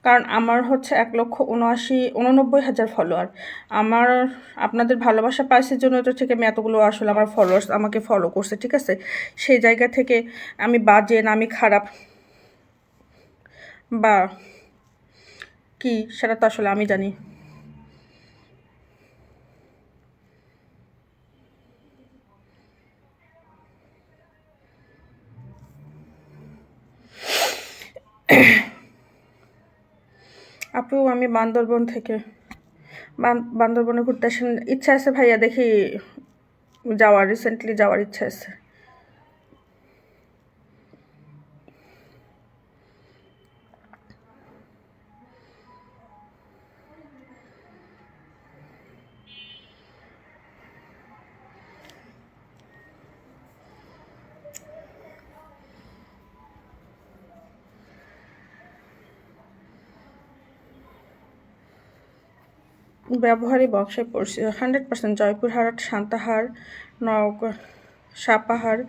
কারণ আমার হচ্ছে 1,89,99,000 ফলোয়ার। আমার আপনাদের ভালোবাসা পাইছে জন্য তো ঠিক আমি এতগুলো আসলে আমার ফলোয়ার্স আমাকে ফলো করছে, ঠিক আছে? সেই জায়গা থেকে আমি বাজে না আমি খারাপ বা কি সেটা তো আসলে আমি জানি। আপু আমি বান্দরবন থেকে বান্দরবনে ঘুরতে আসেন ইচ্ছা আছে ভাইয়া, দেখি রিসেন্টলি যাওয়ার ইচ্ছা আছে। ব্যবহারই বক্সে পড়ছি 100%। জয়পুরহাট, সান্তাহার, নওগাঁ, সাপাহার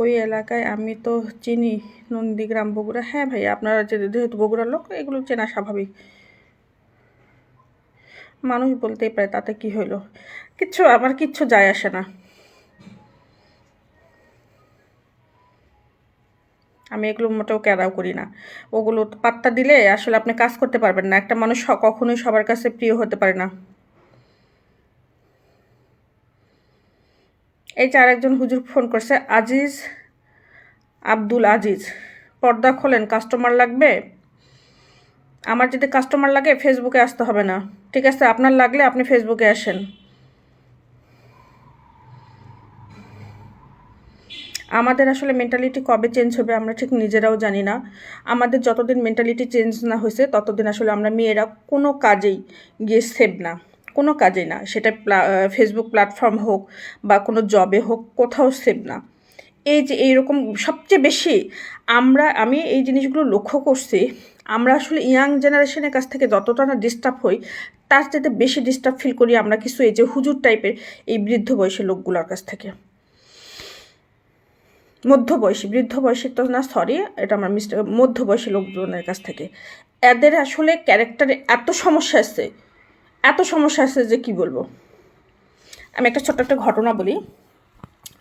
ওই এলাকায় আমি তো চিনি। নন্দীগ্রাম, বগুড়া। হ্যাঁ ভাই, আপনারা যেহেতু বগুড়ার লোক এগুলো চেনা স্বাভাবিক। মানুষ বলতেই পারে, তাতে কি হইলো? আমার কিচ্ছু যায় আসে না। আমি এগুলো মোটেও কেয়ারাও করি না। ওগুলো পাত্তা দিলে আসলে আপনি কাজ করতে পারবেন না। একটা মানুষ কখনোই সবার কাছে প্রিয় হতে পারে না। এই যে আরেকজন হুজুর ফোন করছে, আব্দুল আজিজ। পর্দা খোলেন, কাস্টমার লাগবে। আমার যদি কাস্টমার লাগে ফেসবুকে আসতে হবে না, ঠিক আছে? আপনার লাগলে আপনি ফেসবুকে আসেন। আমাদের আসলে মেন্টালিটি কবে চেঞ্জ হবে আমরা ঠিক নিজেরাও জানি না। আমাদের যতদিন মেন্টালিটি চেঞ্জ না হয়েছে ততদিন আসলে আমরা মেয়েরা কোনো কাজেই গিয়ে সেভ না, কোনো কাজেই না। সেটা ফেসবুক প্ল্যাটফর্ম হোক বা কোনো জবে হোক, কোথাও সেভ না। এই যে এইরকম সবচেয়ে বেশি আমি এই জিনিসগুলো লক্ষ্য করছি। আমরা আসলে ইয়াং জেনারেশনের কাছ থেকে যতটা না ডিস্টার্ব হই, তার চাইতে বেশি ডিস্টার্ব ফিল করি আমরা কিছু এই যে হুজুর টাইপের এই বৃদ্ধ বয়সী লোকগুলোর কাছ থেকে। মধ্যবয়সী, বৃদ্ধ বয়সী তো না, সরি, এটা আমার মধ্যবয়সী লোকজনের কাছ থেকে। এদের আসলে ক্যারেক্টারে এত সমস্যা আছে যে কি বলবো। আমি একটা ছোট্ট একটা ঘটনা বলি।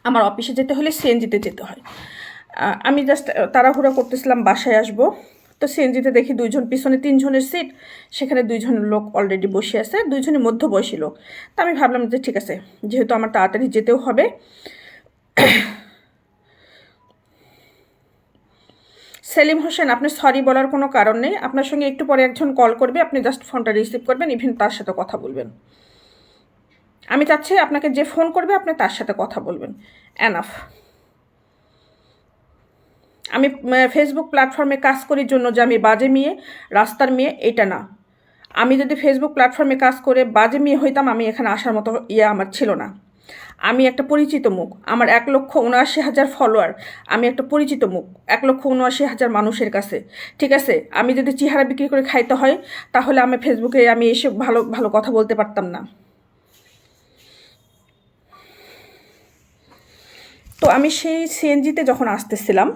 আমার অফিসে যেতে হলে সিএনজিতে যেতে হয়। আমি জাস্ট তাড়াহুড়া করতেছিলাম বাসায় আসবো। তো সিএনজিতে দেখি দুইজন, পিছনে 3 জনের সিট, সেখানে 2 জন লোক অলরেডি বসে আছে, 2 জনই মধ্যবয়সী লোক। তো আমি ভাবলাম যে ঠিক আছে, যেহেতু আমার তাড়াতাড়ি যেতেও হবে। সেলিম হোসেন, আপনি সরি বলার কোনো কারণ নেই। আপনার সঙ্গে একটু পরে একজন কল করবে, আপনি জাস্ট ফোনটা রিসিভ করবেন, ইভেন তার সাথে কথা বলবেন। আমি চাচ্ছি আপনাকে যে ফোন করবে আপনি তার সাথে কথা বলবেন, এনাফ। আমি ফেসবুক প্ল্যাটফর্মে কাজ করার জন্য যে আমি বাজে মেয়ে, রাস্তার মেয়ে, এটা না। আমি যদি ফেসবুক প্ল্যাটফর্মে কাজ করে বাজে মেয়ে হইতাম, আমি এখানে আসার মতো আমার ছিল না। আমি একটা পরিচিত মুখ, আমার 1,79,000 ফলোয়ার। আমি একটা পরিচিত মুখ 1,79,000 মানুষের কাছে, ঠিক আছে? আমি যদি চেহারা বিক্রি করে খাইতে হয় তাহলে আমি ফেসবুকে আমি এসে ভালো ভালো কথা বলতে পারতাম না। তো আমি সেই সিএনজিতে যখন আসতেছিলাম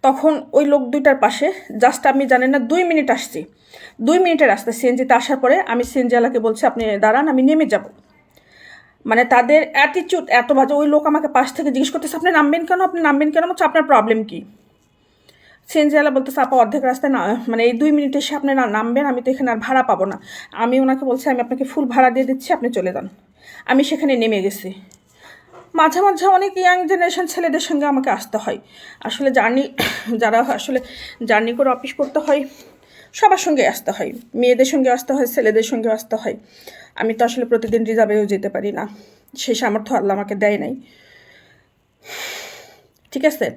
তখন ওই লোক দুইটার পাশে জাস্ট আমি জানেন না 2 মিনিট আসছি, 2 মিনিটের রাস্তা। সিএনজিতে আসার পরে আমি সিএনজিওয়ালাকে বলছি আপনি দাঁড়ান, আমি নেমে যাব। মানে তাদের অ্যাটিচিউড এত বাজে। ওই লোক আমাকে পাশ থেকে জিজ্ঞেস করতেছে আপনি নামবেন কেন, বলছে আপনার প্রবলেম কি? সিএনজিওয়ালা বলতেছে আপা অর্ধেক রাস্তায় না, মানে এই 2 মিনিটে এসে আপনি নামবেন, আমি তো এখানে আর ভাড়া পাবো না। আমি ওনাকে বলছি আমি আপনাকে ফুল ভাড়া দিয়ে দিচ্ছি, আপনি চলে যান। আমি সেখানে নেমে গেছি। মাঝে মাঝে অনেক ইয়াং জেনারেশন ছেলেদের সঙ্গে আমাকে আসতে হয়। আসলে যারা আসলে জার্নি করে অফিস করতে হয় সবার সঙ্গে আসতে হয়, মেয়েদের সঙ্গে আসতে হয়, ছেলেদের সঙ্গে আসতে হয়। আমি তো আসলে প্রতিদিন রিজার্ভেও যেতে পারি না, সেই সামর্থ্য আল্লাহ আমাকে দেয় নাই, ঠিক আছে?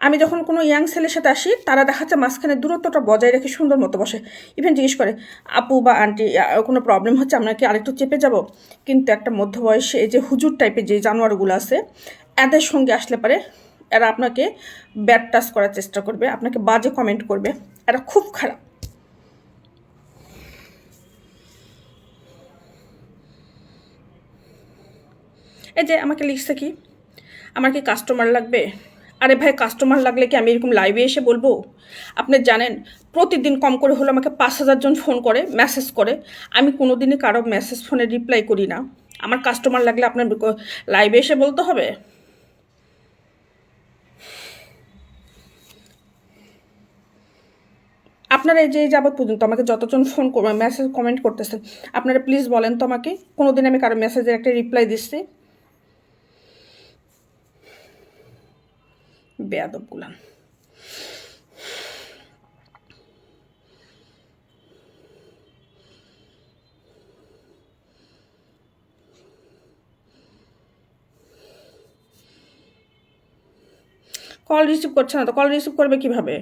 আমি যখন কোনো ইয়াং ছেলের সাথে আসি তারা দেখাচ্ছে মাঝখানে দূরত্বটা বজায় রেখে সুন্দর মতো বসে, ইভেন জিজ্ঞেস করে আপু বা আন্টি কোনো প্রবলেম হচ্ছে আমরা কি আরেকটু চেপে যাব। কিন্তু একটা মধ্যবয়সে এই যে হুজুর টাইপের যে জানোয়ারগুলো আছে, এদের সঙ্গে আসলে পারে এরা আপনাকে ব্যাড টাচ করার চেষ্টা করবে, আপনাকে বাজে কমেন্ট করবে, এরা খুব খারাপ। এই যে আমাকে লিখছে কি, আমার কি কাস্টমার লাগবে? আরে ভাই, কাস্টমার লাগলে কি আমি এরকম লাইভে এসে বলবো? আপনি জানেন প্রতিদিন কম করে হলে আমাকে 5,000 জন ফোন করে, মেসেজ করে। আমি কোনো দিনই কারো মেসেজ ফোনে রিপ্লাই করি না। আমার কাস্টমার লাগলে আপনার লাইভে এসে বলতে হবে? আপনারা এই যে এই যাবৎ পর্যন্ত আমাকে যতজন ফোন মেসেজ কমেন্ট করতেছেন, আপনারা প্লিজ বলেন তো আমাকে কোনো দিন আমি কারো মেসেজের একটা রিপ্লাই দিচ্ছি? বেয়াদবগুলাম। কল রিসিভ করছে না তো কল রিসিভ করবে কিভাবে?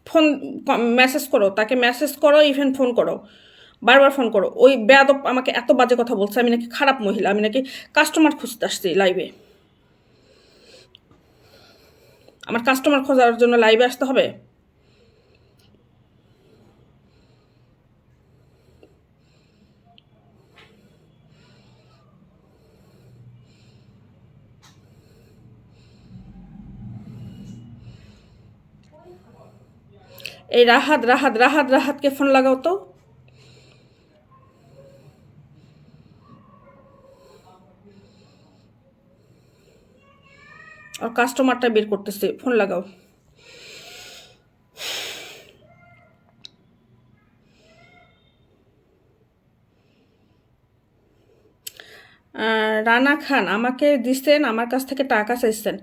ফোন মেসেজ করো, তাকে মেসেজ করো, ইভেন ফোন করো, বারবার ফোন করো। ওই বেয়াদব আমাকে এত বাজে কথা বলছে আমি নাকি খারাপ মহিলা, আমি নাকি কাস্টমার খুঁজতে আসছি লাইভে। আমার কাস্টমার খোঁজার জন্য লাইভে আসতে হবে? এই রাহাত রাহাত রাহাত রাহাতকে ফোন লাগাও তো। আর কাস্টমারটা বের করতেছে, ফোন লাগাও। রানা খান আমাকে দিচ্ছেন, আমার কাছ থেকে টাকা চাইছেন।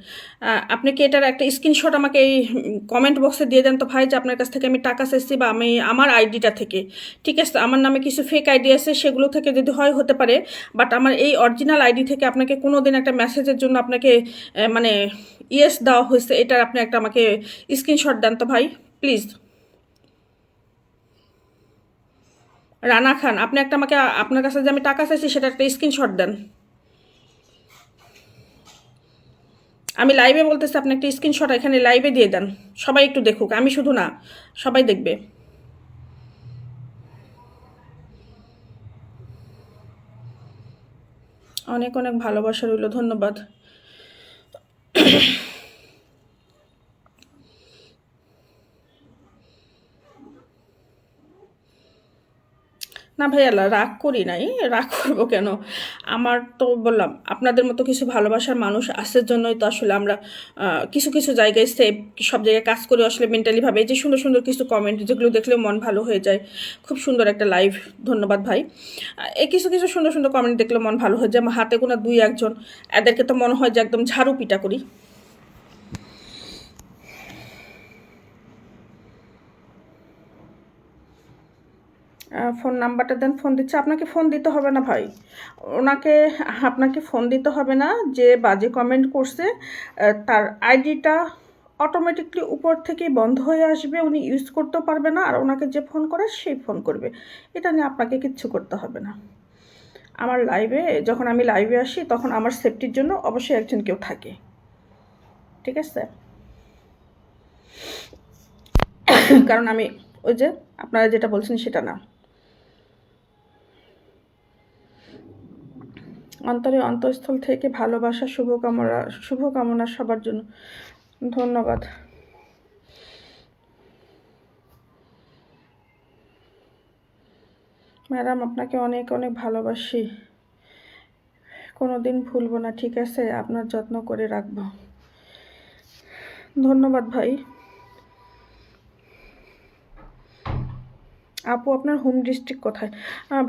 আপনি কি এটার একটা স্ক্রিনশট আমাকে এই কমেন্ট বক্সে দিয়ে দেন তো ভাই, যে আপনার কাছ থেকে আমি টাকা চাইছি, বা আমি আমার আইডিটা থেকে। ঠিক আছে, আমার নামে কিছু ফেক আইডি আছে, সেগুলো থেকে যদি হয় হতে পারে, বাট আমার এই অরিজিনাল আইডি থেকে আপনাকে কোনো দিন একটা মেসেজের জন্য আপনাকে মানে ইয়েস দেওয়া হয়েছে, এটার আপনি একটা আমাকে স্ক্রিনশট দেন তো ভাই প্লিজ। রানা খান, আপনি একটা আমাকে আপনার কাছে যে আমি টাকা চাইছি সেটা একটা স্ক্রিনশট দেন। আমি লাইভে বলতেছি, আপনি একটা স্ক্রিনশট এখানে লাইভে দিয়ে দেন, সবাই একটু দেখুক, আমি শুধু না, সবাই দেখবে। অনেক অনেক ভালোবাসা রইল, ধন্যবাদ। না ভাই আল্লাহ, রাগ করি নাই, রাগ করবো কেন? আমার তো বললাম আপনাদের মতো কিছু ভালোবাসার মানুষ আসার জন্যই তো আসলে আমরা কিছু কিছু জায়গায় সেভ, সব জায়গায় কাজ করে আসলে মেন্টালিভাবে যে সুন্দর সুন্দর কিছু কমেন্ট, যেগুলো দেখলেও মন ভালো হয়ে যায়। খুব সুন্দর একটা লাইভ, ধন্যবাদ ভাই। এই কিছু কিছু সুন্দর সুন্দর কমেন্ট দেখলে মন ভালো হয়ে যায়। আমার হাতে গোনা 2-1 জন, এদেরকে তো মনে হয় যে একদম ঝাড়ু পিটা করি। ফোন নাম্বারটা দেন, ফোন দিচ্ছে। আপনাকে ফোন দিতে হবে না ভাই, ওনাকে আপনাকে ফোন দিতে হবে না। যে বাজে কমেন্ট করছে তার আইডিটা অটোমেটিকলি উপর থেকেই বন্ধ হয়ে আসবে, উনি ইউজ করতেও পারবে না, আর ওনাকে যে ফোন করে সেই ফোন করবে। এটা নিয়ে আপনাকে কিচ্ছু করতে হবে না। আমার লাইভে যখন আমি লাইভে আসি তখন আমার সেফটির জন্য অবশ্যই একজন কেউ থাকে, ঠিক আছে? কারণ আমি ওই যে আপনারা যেটা বলছেন সেটা না। অন্তরে অন্তঃস্থল থেকে ভালোবাসা, শুভকামনা সবার জন্য, ধন্যবাদ। ম্যাডাম আপনাকে অনেক অনেক ভালোবাসি, কোনো দিন ভুলবো না, ঠিক আছে? আপনার যত্ন করে রাখবো, ধন্যবাদ ভাই। আপু আপনার হোম ডিস্ট্রিক্ট কোথায়?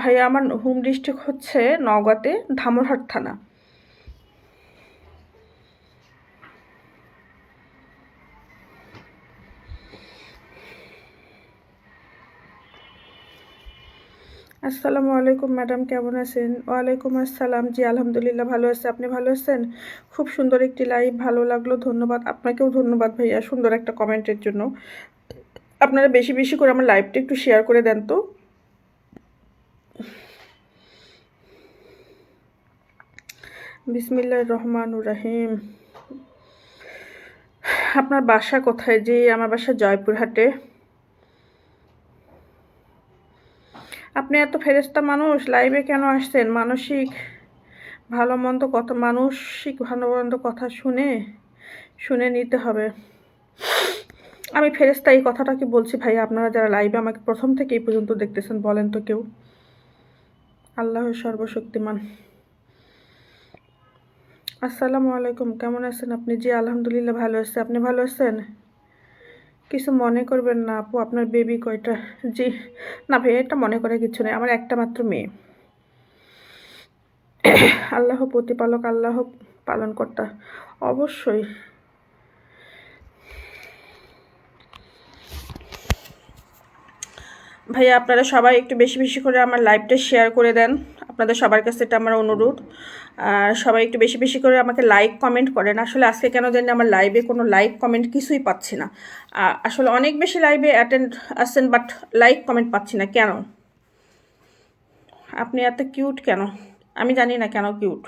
ভাইয়া আমার হোম ডিস্ট্রিক্ট হচ্ছে নওগাঁতে, ধামরহাট থানা। আসসালামু আলাইকুম ম্যাডাম, কেমন আছেন? ওয়ালাইকুম আসসালাম, জি আলহামদুলিল্লাহ ভালো আছে, আপনি ভালো আছেন? খুব সুন্দর একটি লাইভ, ভালো লাগলো, ধন্যবাদ। আপনাকেও ধন্যবাদ ভাইয়া সুন্দর একটা কমেন্টের জন্য। আপনারা বেশি বেশি করে আমার লাইভটা একটু শেয়ার করে দেন তো। বিসমিল্লাহির রহমানির রহিম। আপনার বাসা কোথায়? জি আমার বাসা জয়পুরহাটে। আপনি এত ফেরেশতা মানুষ, লাইভে কেন আসছেন? ভালো মন্দ কথা, মানসিক ভালো মন্দ কথা শুনে শুনে নিতে হবে। আমি ফেরেশতা এই কথাটা কি বলছি ভাইয়া? আপনারা যারা লাইভে আমাকে প্রথম থেকে এই পর্যন্ত দেখতেছেন, বলেন তো কেউ? আল্লাহ সর্বশক্তিমান। আসসালামু আলাইকুম, কেমন আছেন আপনি? জি আলহামদুলিল্লাহ ভালো আছি। আপনি ভালো আছেন? কিছু মনে করবেন না আপু, আপনার বেবি কয়টা? জি না ভাইয়া, এটা মনে করে কিছু নেই, আমার একটা মাত্র মেয়ে। আল্লাহ প্রতিপালক, আল্লাহ পালনকর্তা। অবশ্যই ভাইয়া, আপনারা সবাই একটু বেশি বেশি করে আমার লাইভটা শেয়ার করে দেন। আপনাদের সবার কাছে এটা আমার অনুরোধ। আর সবাই একটু বেশি বেশি করে আমাকে লাইক কমেন্ট করেন। আসলে আজকে কেন জানি আমার লাইভে কোনো লাইক কমেন্ট কিছুই পাচ্ছি না। আসলে অনেক বেশি লাইভে অ্যাটেন্ড আসছেন, বাট লাইক কমেন্ট পাচ্ছি না কেন? আপনি এত কিউট কেন? আমি জানি না কেন কিউট।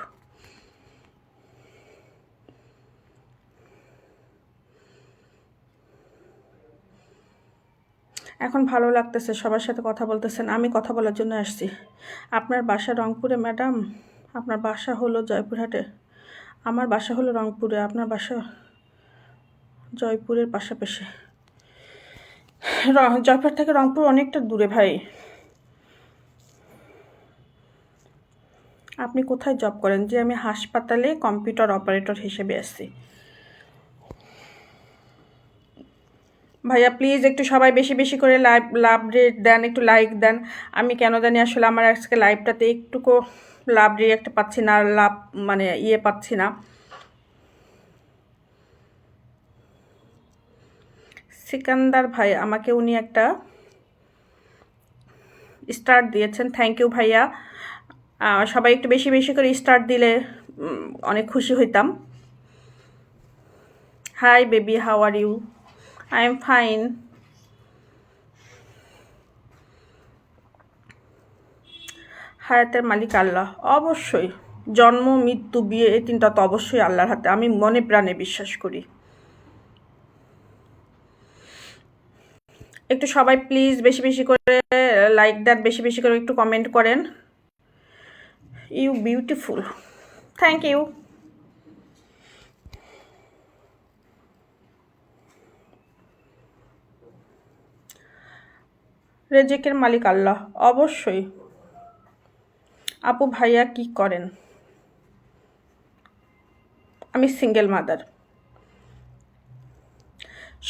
এখন ভালো লাগতেছে, সবার সাথে কথা বলতেছেন। আমি কথা বলার জন্য আসছি। আপনার বাসা রংপুরে ম্যাডাম? আপনার বাসা হলো জয়পুরহাটে? আমার বাসা হলো রংপুরে। আপনার বাসা জয়পুরের পাশাপাশি? জয়পুর থেকে রংপুর অনেকটা দূরে ভাই। আপনি কোথায় জব করেন? যে আমি হাসপাতালে কম্পিউটার অপারেটর হিসেবে আছি। ভাইয়া প্লিজ একটু সবাই বেশি বেশি করে লাভ রেট দেন, একটু লাইক দেন। আমি কেন জানি আসলে আমার আজকে লাইভটাতে একটুকু লাভ রিয়েক্ট পাচ্ছি না, লাভ মানে পাচ্ছি না। সিকান্দার ভাই, আমাকে উনি একটা স্টার্ট দিয়েছেন, থ্যাংক ইউ ভাইয়া। সবাই একটু বেশি বেশি করে স্টার্ট দিলে অনেক খুশি হইতাম। Hi baby, how are you? I am fine. হায়াতের মালিক আল্লাহ। অবশ্যই জন্ম মৃত্যু বিয়ে এই তিনটা তো অবশ্যই আল্লাহর হাতে, আমি মনে প্রাণে বিশ্বাস করি। একটু সবাই প্লিজ বেশি বেশি করে লাইক দেন, বেশি বেশি করে একটু কমেন্ট করেন। You beautiful, thank you. রেজেকের মালিক আল্লাহ। অবশ্যই। আপু ভাইয়া কি করেন? আমি সিঙ্গেল মাদার।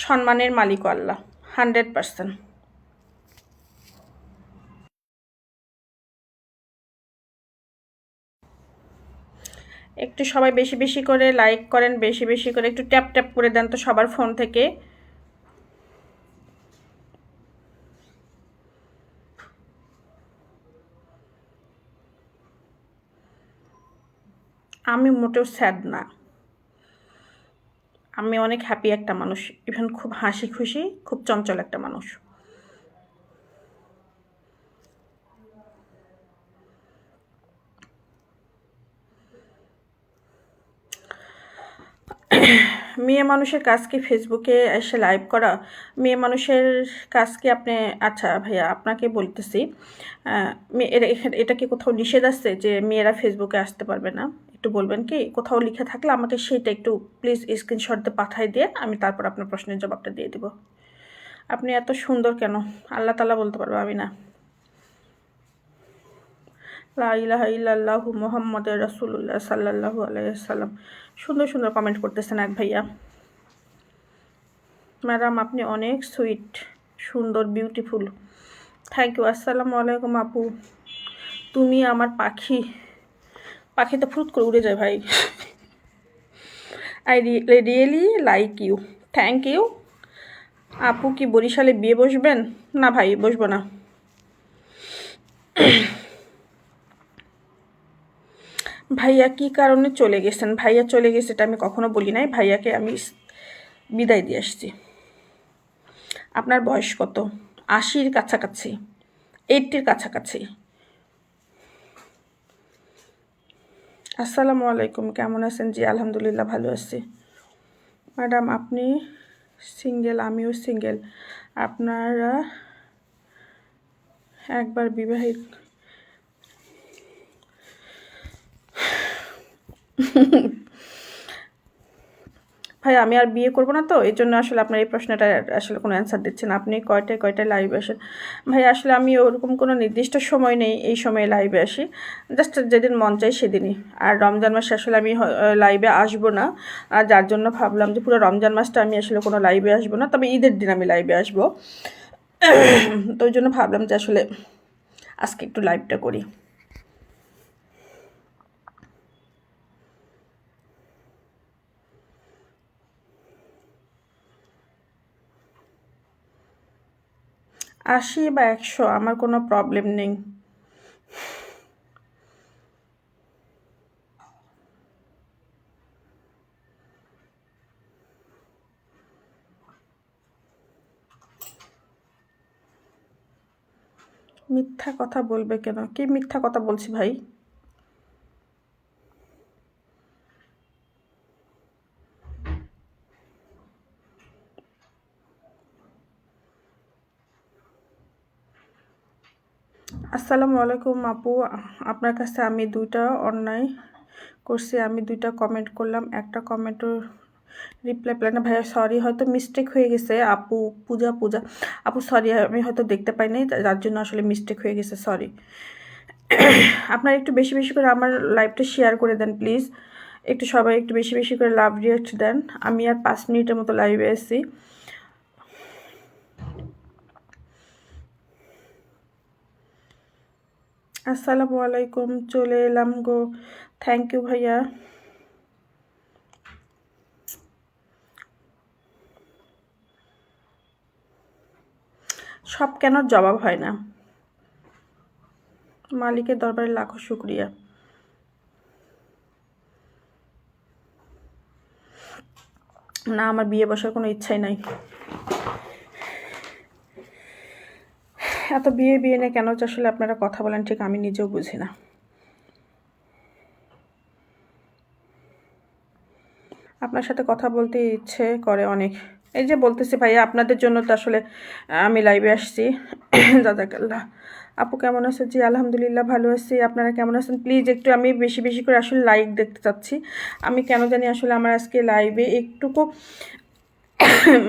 সম্মানের মালিক আল্লাহ, 100%। একটু সবাই বেশি বেশি করে লাইক করেন, বেশি বেশি করে একটু ট্যাপ ট্যাপ করে দেন তো সবার ফোন থেকে। আমি মোটেও স্যাড না, আমি অনেক হ্যাপি একটা মানুষ, ইভেন খুব হাসি খুশি, খুব চঞ্চল একটা মানুষ। মেয়ে মানুষের কাজ কি ফেসবুকে এসে লাইভ করা? মেয়ে মানুষের কাজ কি আপনি, আচ্ছা ভাইয়া আপনাকে বলতেছি, এটা কি কোথাও নিষেধ আছে যে মেয়েরা ফেসবুকে আসতে পারবে না? একটু বলবেন কি? কোথাও লিখে থাকলে আমাকে সেটা একটু প্লিজ স্ক্রিনশট দিয়ে পাঠিয়ে দিয়ে আমি তারপর আপনার প্রশ্নের জবাবটা দিয়ে দিব। আপনি এত সুন্দর কেন? আল্লাহ তাআলা বলতে পারবো, আমি না। লা ইলাহা ইল্লাল্লাহু মুহাম্মাদুর রাসূলুল্লাহ সাল্লাল্লাহু আলাইহি ওয়াসাল্লাম। সুন্দর সুন্দর কমেন্ট করতেছেন এক ভাইয়া। ম্যাডাম আপনি অনেক সুইট, সুন্দর, বিউটিফুল, থ্যাংক ইউ। আসসালামু আলাইকুম আপু, তুমি আমার পাখি। পাখি তো ফুট করে উড়ে যায় ভাই। I really like you, thank you. আপু কি বরিশালে বিয়ে বসবেন? না ভাই, বসবো না। ভাইয়া কি কারণে চলে গেছেন? ভাইয়া চলে গেছে এটা আমি কখনো বলি নাই, ভাইয়াকে আমি বিদায় দিয়ে আসছি। আপনার বয়স কত? 80-র কাছাকাছি, 80-র কাছাকাছি। আসসালামু আলাইকুম, কেমন আছেন? জি আলহামদুলিল্লাহ ভালো আছি। ম্যাডাম আপনি সিঙ্গেল? আমিও সিঙ্গেল। আপনারা একবার বিবাহিত? ভাই আমি আর বিয়ে করবো না, তো এই জন্য আসলে আপনার এই প্রশ্নটা আসলে কোনো অ্যান্সার দিচ্ছেন। আপনি কয়টায় কয়টায় লাইভে আসেন? ভাই আসলে আমি ওরকম কোনো নির্দিষ্ট সময় নেই এই সময়ে লাইভে আসি, জাস্ট যেদিন মন চাই সেদিনই। আর রমজান মাসে আসলে আমি লাইভে আসবো না, আর যার জন্য ভাবলাম যে পুরো রমজান মাসটা আমি আসলে কোনো লাইভে আসবো না, তবে ঈদের দিন আমি লাইভে আসবো। তো ওই জন্য ভাবলাম যে আসলে আজকে একটু লাইভটা করি। আশি বা 100 আমার কোনো প্রবলেম নেই। মিথ্যা কথা বলবে কেন? কি মিথ্যা কথা বলছি ভাই? আসসালামু আলাইকুম আপু, আপনার কাছে আমি 2টা অন্যায় করছি। আমি 2টা কমেন্ট করলাম, একটা কমেন্টও রিপ্লাই পেলাম না। ভাইয়া সরি, হয়তো মিস্টেক হয়ে গেছে। আপু পূজা পূজা আপু সরি, আমি হয়তো দেখতে পাই নাই, যার জন্য আসলে মিস্টেক হয়ে গেছে, সরি। আপনারা একটু বেশি বেশি করে আমার লাইভটা শেয়ার করে দেন প্লিজ। একটু সবাই একটু বেশি বেশি করে লাভ রিয়াক্ট দেন। আমি আর 5 মিনিটের মতো লাইভে এসেছি। আসসালামু আলাইকুম, চলে এলাম গো। থ্যাংক ইউ ভাইয়া। সব কেন জবাব হয় না? মালিকের দরবারে লাখো শুক্রিয়া। না, আমার বিয়ে বসার কোনো ইচ্ছাই নাই। এত বিয়ে বিয়ে নিয়ে কেন যে আসলে আপনারা কথা বলেন ঠিক আমি নিজেও বুঝি না। আপনার সাথে কথা বলতে ইচ্ছে করে অনেক। এই যে বলতেছি ভাইয়া, আপনাদের জন্য তো আসলে আমি লাইভে আসছি। জাজাকাল্লাহ। আপু কেমন আছো? জি আলহামদুলিল্লাহ ভালো আছি। আপনারা কেমন আছেন? প্লিজ একটু, আমি বেশি বেশি করে আসলে লাইক দেখতে চাচ্ছি। আমি কেন জানি আসলে আমার আজকে লাইভে একটুকু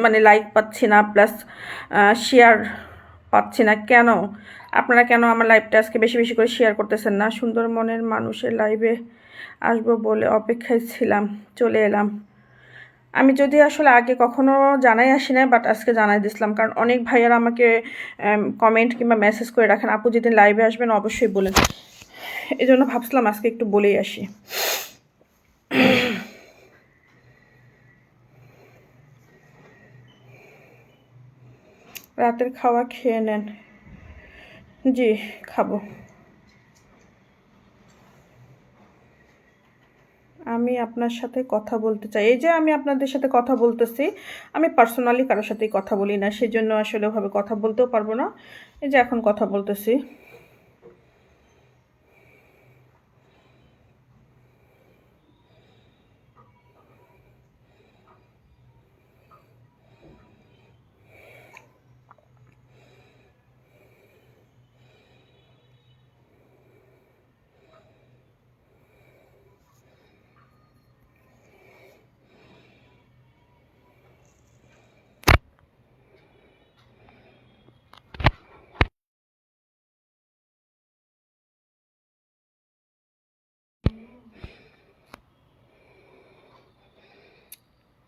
মানে লাইক পাচ্ছি না, প্লাস শেয়ার পাচ্ছি না। কেন আপনারা কেন আমার লাইভটা আজকে বেশি বেশি করে শেয়ার করতেছেন না? সুন্দর মনের মানুষের লাইভে আসবো বলে অপেক্ষায় ছিলাম, চলে এলাম। আমি যদি আসলে আগে কখনো জানাই আসি না, বাট আজকে জানাই দিছিলাম, কারণ অনেক ভাইয়ারা আমাকে কমেন্ট কিংবা মেসেজ করে রাখেন, আপু যেদিন লাইভে আসবেন অবশ্যই বলেন। এই জন্য ভাবছিলাম আজকে একটু বলেই আসি। রাতের খাওয়া খেয়ে নেন। জি খাবো। আমি আপনার সাথে কথা বলতে চাই। এই যে আমি আপনাদের সাথে কথা বলতেছি, আমি পার্সোনালি কারোর সাথেই কথা বলি না, সেজন্য আসলে ওভাবে কথা বলতেও পারবো না। এই যে এখন কথা বলতেছি।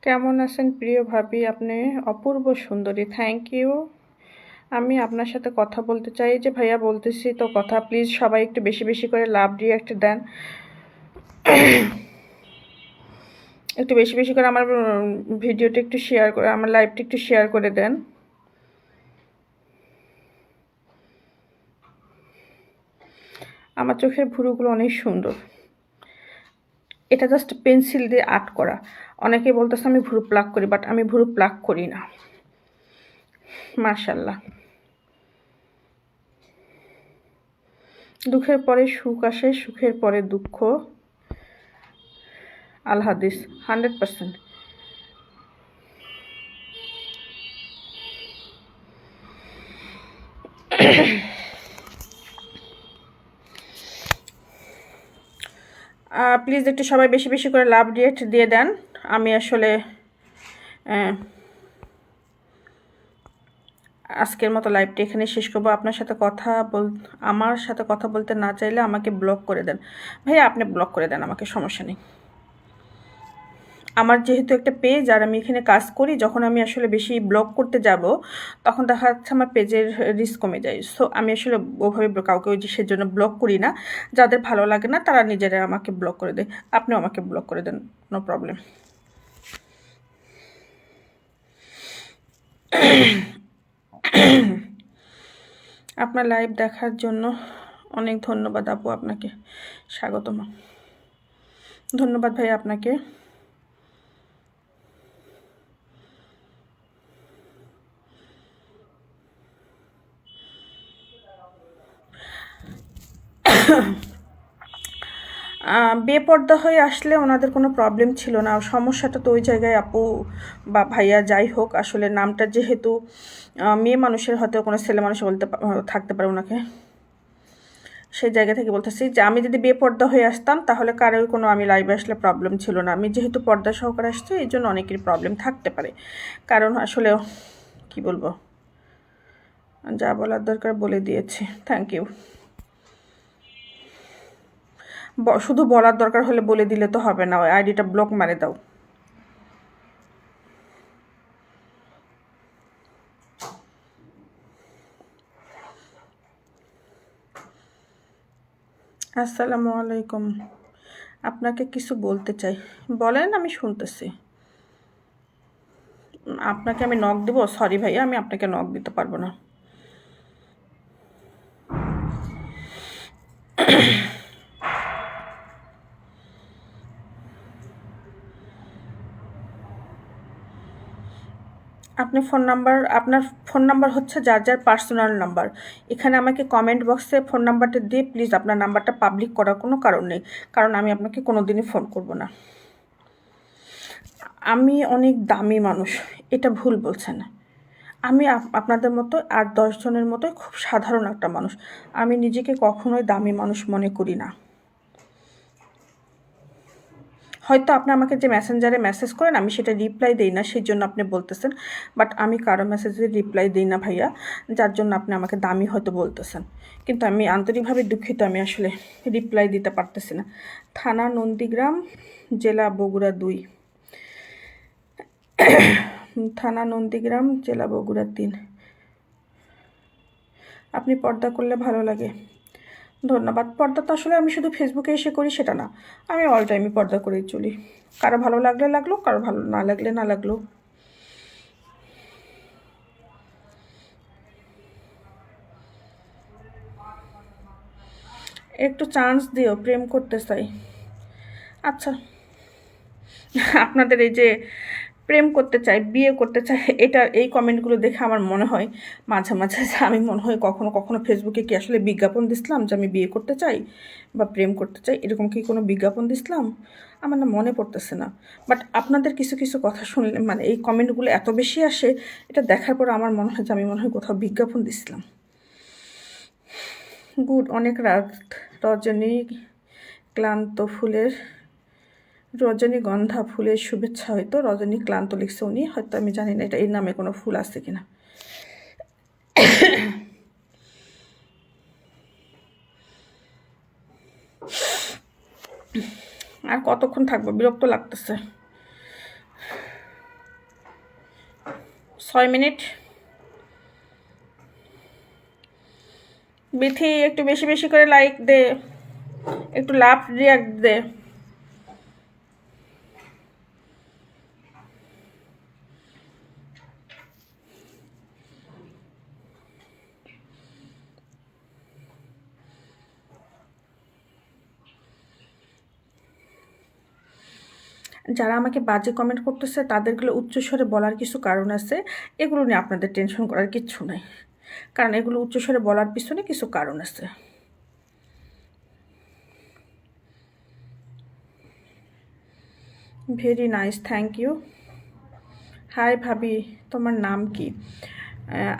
কেমন আছেন প্রিয় ভাবি? আপনি অপূর্ব সুন্দরী। Thank you. আমি আপনার সাথে কথা বলতে চাই। যে ভাইয়া বলতেছি তো কথা, প্লিজ সবাই একটু বেশি বেশি করে লাভ রিয়াক্ট দেন। একটু বেশি বেশি করে আমার ভিডিওটা একটু শেয়ার করে, আমার লাইভটা একটু শেয়ার করে দেন। আমার চোখের ভুরুগুলো অনেক সুন্দর। এটা জাস্ট পেন্সিল দিয়ে আর্ট করা। অনেকে বলতেছে আমি ভুরু প্লাক করি, বাট আমি ভুরু প্লাক করি না। মাশাল্লাহ। দুঃখের পরে সুখ আসে, সুখের পরে দুঃখ। আল হাদিস 100%। প্লিজ একটু সবাই বেশি বেশি করে লাভ রিয়েক্ট দিয়ে দেন। আমি আসলে আজকের মতো লাইভটা এখানে শেষ করবো। আমার সাথে কথা বলতে না চাইলে আমাকে ব্লক করে দেন ভাইয়া, আপনি ব্লক করে দেন, আমাকে সমস্যা নেই। আমার যেহেতু একটা পেজ আর আমি এখানে কাজ করি, যখন আমি আসলে বেশি ব্লগ করতে যাব তখন দেখা যাচ্ছে আমার পেজের রিস্ক কমে যায়। সো আমি আসলে ওভাবে কাউকে ওই যে সেজন্য ব্লক করি না। যাদের ভালো লাগে না তারা নিজেরা আমাকে ব্লক করে দেয়। আপনিও আমাকে ব্লক করে দেন, নো প্রবলেম। আপনার লাইভ দেখার জন্য অনেক ধন্যবাদ আপু, আপনাকে স্বাগতম। ধন্যবাদ ভাই আপনাকে। বেপর্দা হয়ে আসলে ওনাদের কোনো প্রবলেম ছিল না, সমস্যাটা তো ওই জায়গায় আপু বা ভাইয়া যাই হোক, আসলে নামটা যেহেতু মেয়ে মানুষের হয়তো কোনো ছেলে মানুষ থাকতে পারে ওনাকে, সেই জায়গা থেকে বলতেছি যে আমি যদি বেপর্দা হয়ে আসতাম তাহলে কারোর কোনো আমি লাইভে আসলে প্রবলেম ছিল না। আমি যেহেতু পর্দা সহকারে আসছি এই জন্য অনেকেরই প্রবলেম থাকতে পারে, কারণ আসলে কি বলবো, যা বলার দরকার বলে দিয়েছি। Thank you. শুধু বলার দরকার হলে বলে দিলে তো হবে না, ওই আইডিটা ব্লক মারে দাও। আসসালামু আলাইকুম, আপনাকে কিছু বলতে চাই, বলেন, আমি শুনতেছি। আপনাকে আমি নক দিব? সরি ভাইয়া, আমি আপনাকে নক দিতে পারবো না। আপনার ফোন নাম্বার হচ্ছে যার যার পার্সোনাল নাম্বার। এখানে আমাকে কমেন্ট বক্সে ফোন নাম্বারটা দিয়ে প্লিজ আপনার নাম্বারটা পাবলিক করার কোনো কারণ নেই, কারণ আমি আপনাকে কোনো দিনই ফোন করব না। আমি অনেক দামি মানুষ, এটা ভুল বলছেন। আমি আপনাদের মতো 8-10 জনের মতোই খুব সাধারণ একটা মানুষ। আমি নিজেকে কখনোই দামি মানুষ মনে করি না। হয়তো আপনি আমাকে যে মেসেঞ্জারে মেসেজ করেন আমি সেটা রিপ্লাই দিই না, সেই জন্য আপনি বলতেছেন, বাট আমি কারো মেসেজে রিপ্লাই দিই না ভাইয়া, যার জন্য আপনি আমাকে দামি হয়তো বলতেছেন। কিন্তু আমি আন্তরিকভাবে দুঃখিত, আমি আসলে রিপ্লাই দিতে পারতেছি না। থানা নন্দীগ্রাম, জেলা বগুড়া 2। থানা নন্দীগ্রাম, জেলা বগুড়া 3। আপনি পর্দা করলে ভালো লাগে, ধন্যবাদ। পর্দা তো আসলে আমি শুধু ফেসবুকে এসে করি সেটা না, আমি অল টাইমই পর্দা করেই চলি। কারো ভালো লাগলে লাগলো, কারো ভালো না লাগলে না লাগলো। একটু চান্স দিও, প্রেম করতে চাই। আচ্ছা, আপনাদের এই যে প্রেম করতে চাই, বিয়ে করতে চাই, এই কমেন্টগুলো দেখে আমার মনে হয় মাঝে মাঝে যে আমি মনে হয় কখনো কখনো ফেসবুকে কি আসলে বিজ্ঞাপন দিছিলাম যে আমি বিয়ে করতে চাই বা প্রেম করতে চাই, এরকম কি কোনো বিজ্ঞাপন দিছিলাম? আমার না মনে পড়তেছে না। বাট আপনাদের কিছু কিছু কথা শুনলে, মানে এই কমেন্টগুলো এত বেশি আসে, এটা দেখার পর আমার মনে হয় যে আমি মনে হয় কোথাও বিজ্ঞাপন দিছিলাম। গুড, অনেক রাত, রজনীগন্ধা ফুলের শুভেচ্ছা, হয়তো রজনী ক্লান্ত লিখছে উনি, হয়তো আমি জানি না এটা এর নামে কোনো ফুল আছে কিনা। আর কতক্ষণ থাকবো, বিরক্ত লাগতেছে। 6 মিনিট। বিথি একটু বেশি বেশি করে লাইক দে, একটু লাভ রিয়াক্ট দে। যারা আমাকে বাজে কমেন্ট করতেছে তাদেরগুলো উচ্চস্বরে বলার কিছু কারণ আছে, এগুলো নিয়ে আপনাদের টেনশন করার কিচ্ছু নাই, কারণ এগুলো উচ্চস্বরে বলার পিছনে কিছু কারণ আছে। Very nice, thank you. Hi ভাবি, তোমার নাম কি?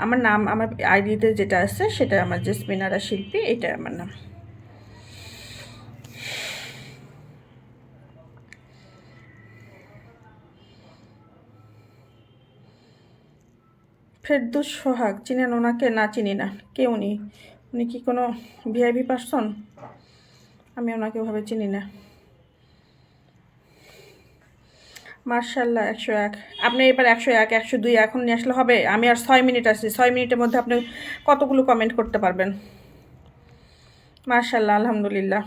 আমার নাম, আমার আইডিতে যেটা আছে সেটা আমার জেসমিনারা শিল্পী, এটা আমার নাম। ফেরদৌস সোহাগ, চিনেন ওনাকে? না, চিনি না। কে উনি? উনি কি কোনো ভিআইপি পার্সন? আমি ওনাকে ওভাবে চিনি না। মার্শাল্লাহ, 101। আপনি এবার 101, 102 এখন নিয়ে আসলে হবে? আমি আর 6 মিনিট আছি, 6 মিনিটের মধ্যে আপনি কতগুলো কমেন্ট করতে পারবেন? মার্শাল্লাহ, আলহামদুলিল্লাহ।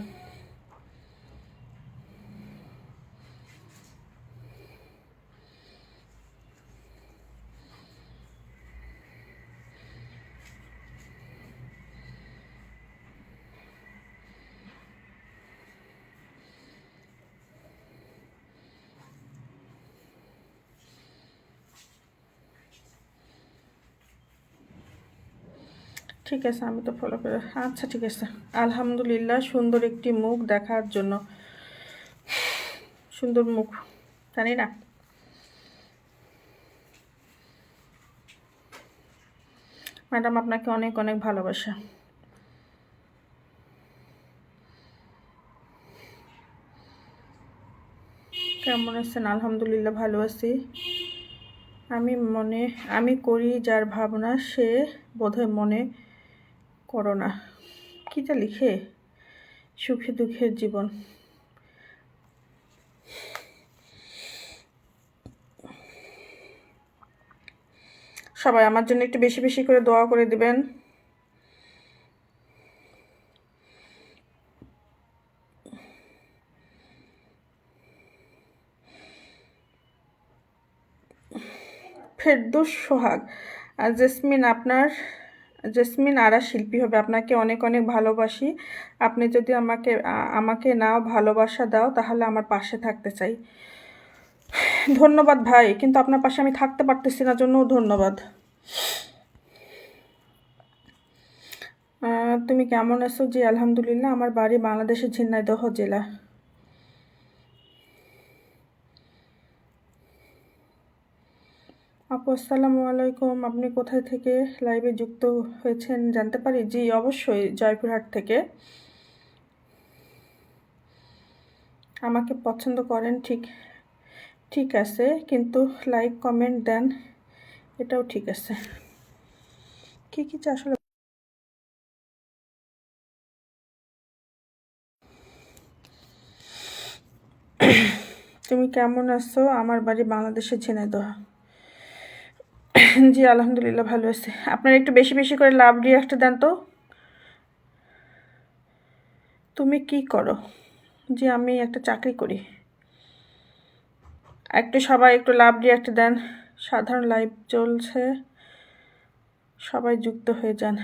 ঠিক আছে, আমি তো ফলো করে, আচ্ছা ঠিক আছে। আলহামদুলিল্লাহ, সুন্দর একটি মুখ দেখার জন্য। সুন্দর মুখ, জানি না। ম্যাডাম, আপনাকে অনেক অনেক ভালোবাসা। কেমন আছেন? আলহামদুলিল্লাহ, ভালো আছি। আমি করি যার ভাবনা সে বোধহয় মনে করো না। কীটা লিখে? সুখে দুঃখের জীবন। সবাই আমার জন্য একটু বেশি বেশি করে দোয়া করে দিবেন। ফেরদৌস সোহাগ, জেসমিন আরা শিল্পী হবে। আপনাকে অনেক অনেক ভালোবাসি। আপনি যদি আমাকে নাও ভালোবাসা দাও, তাহলে আমার পাশে থাকতে চাই। ধন্যবাদ ভাই, কিন্তু আপনার পাশে আমি থাকতে পারতেছি না, জন্যও ধন্যবাদ। তুমি কেমন আছো? জি আলহামদুলিল্লাহ, আমার বাড়ি বাংলাদেশের ঝিনাইদহ জেলা। আপু আসসালামু আলাইকুম, আপনি কোথায় থেকে লাইভে যুক্ত হয়েছেন জানতে পারি? জি অবশ্যই, জয়পুরহাট থেকে। আমাকে পছন্দ করেন, ঠিক ঠিক আছে, কিন্তু লাইক কমেন্ট দেন, এটাও ঠিক আছে। কি কি আসলে তুমি কেমন আছো? আমার বাড়ি বাংলাদেশের ঝিনাইদহ। জি আলহামদুলিল্লাহ, ভালো আছি। আপনারা একটু বেশি বেশি করে লাভ রিয়াক্ট দেন তো। তুমি কি করো? জি আমি একটা চাকরি করি। একটু সবাই একটু লাভ রিয়াক্ট দেন। সাধারণ লাইভ চলছে, সবাই যুক্ত হয়ে যান।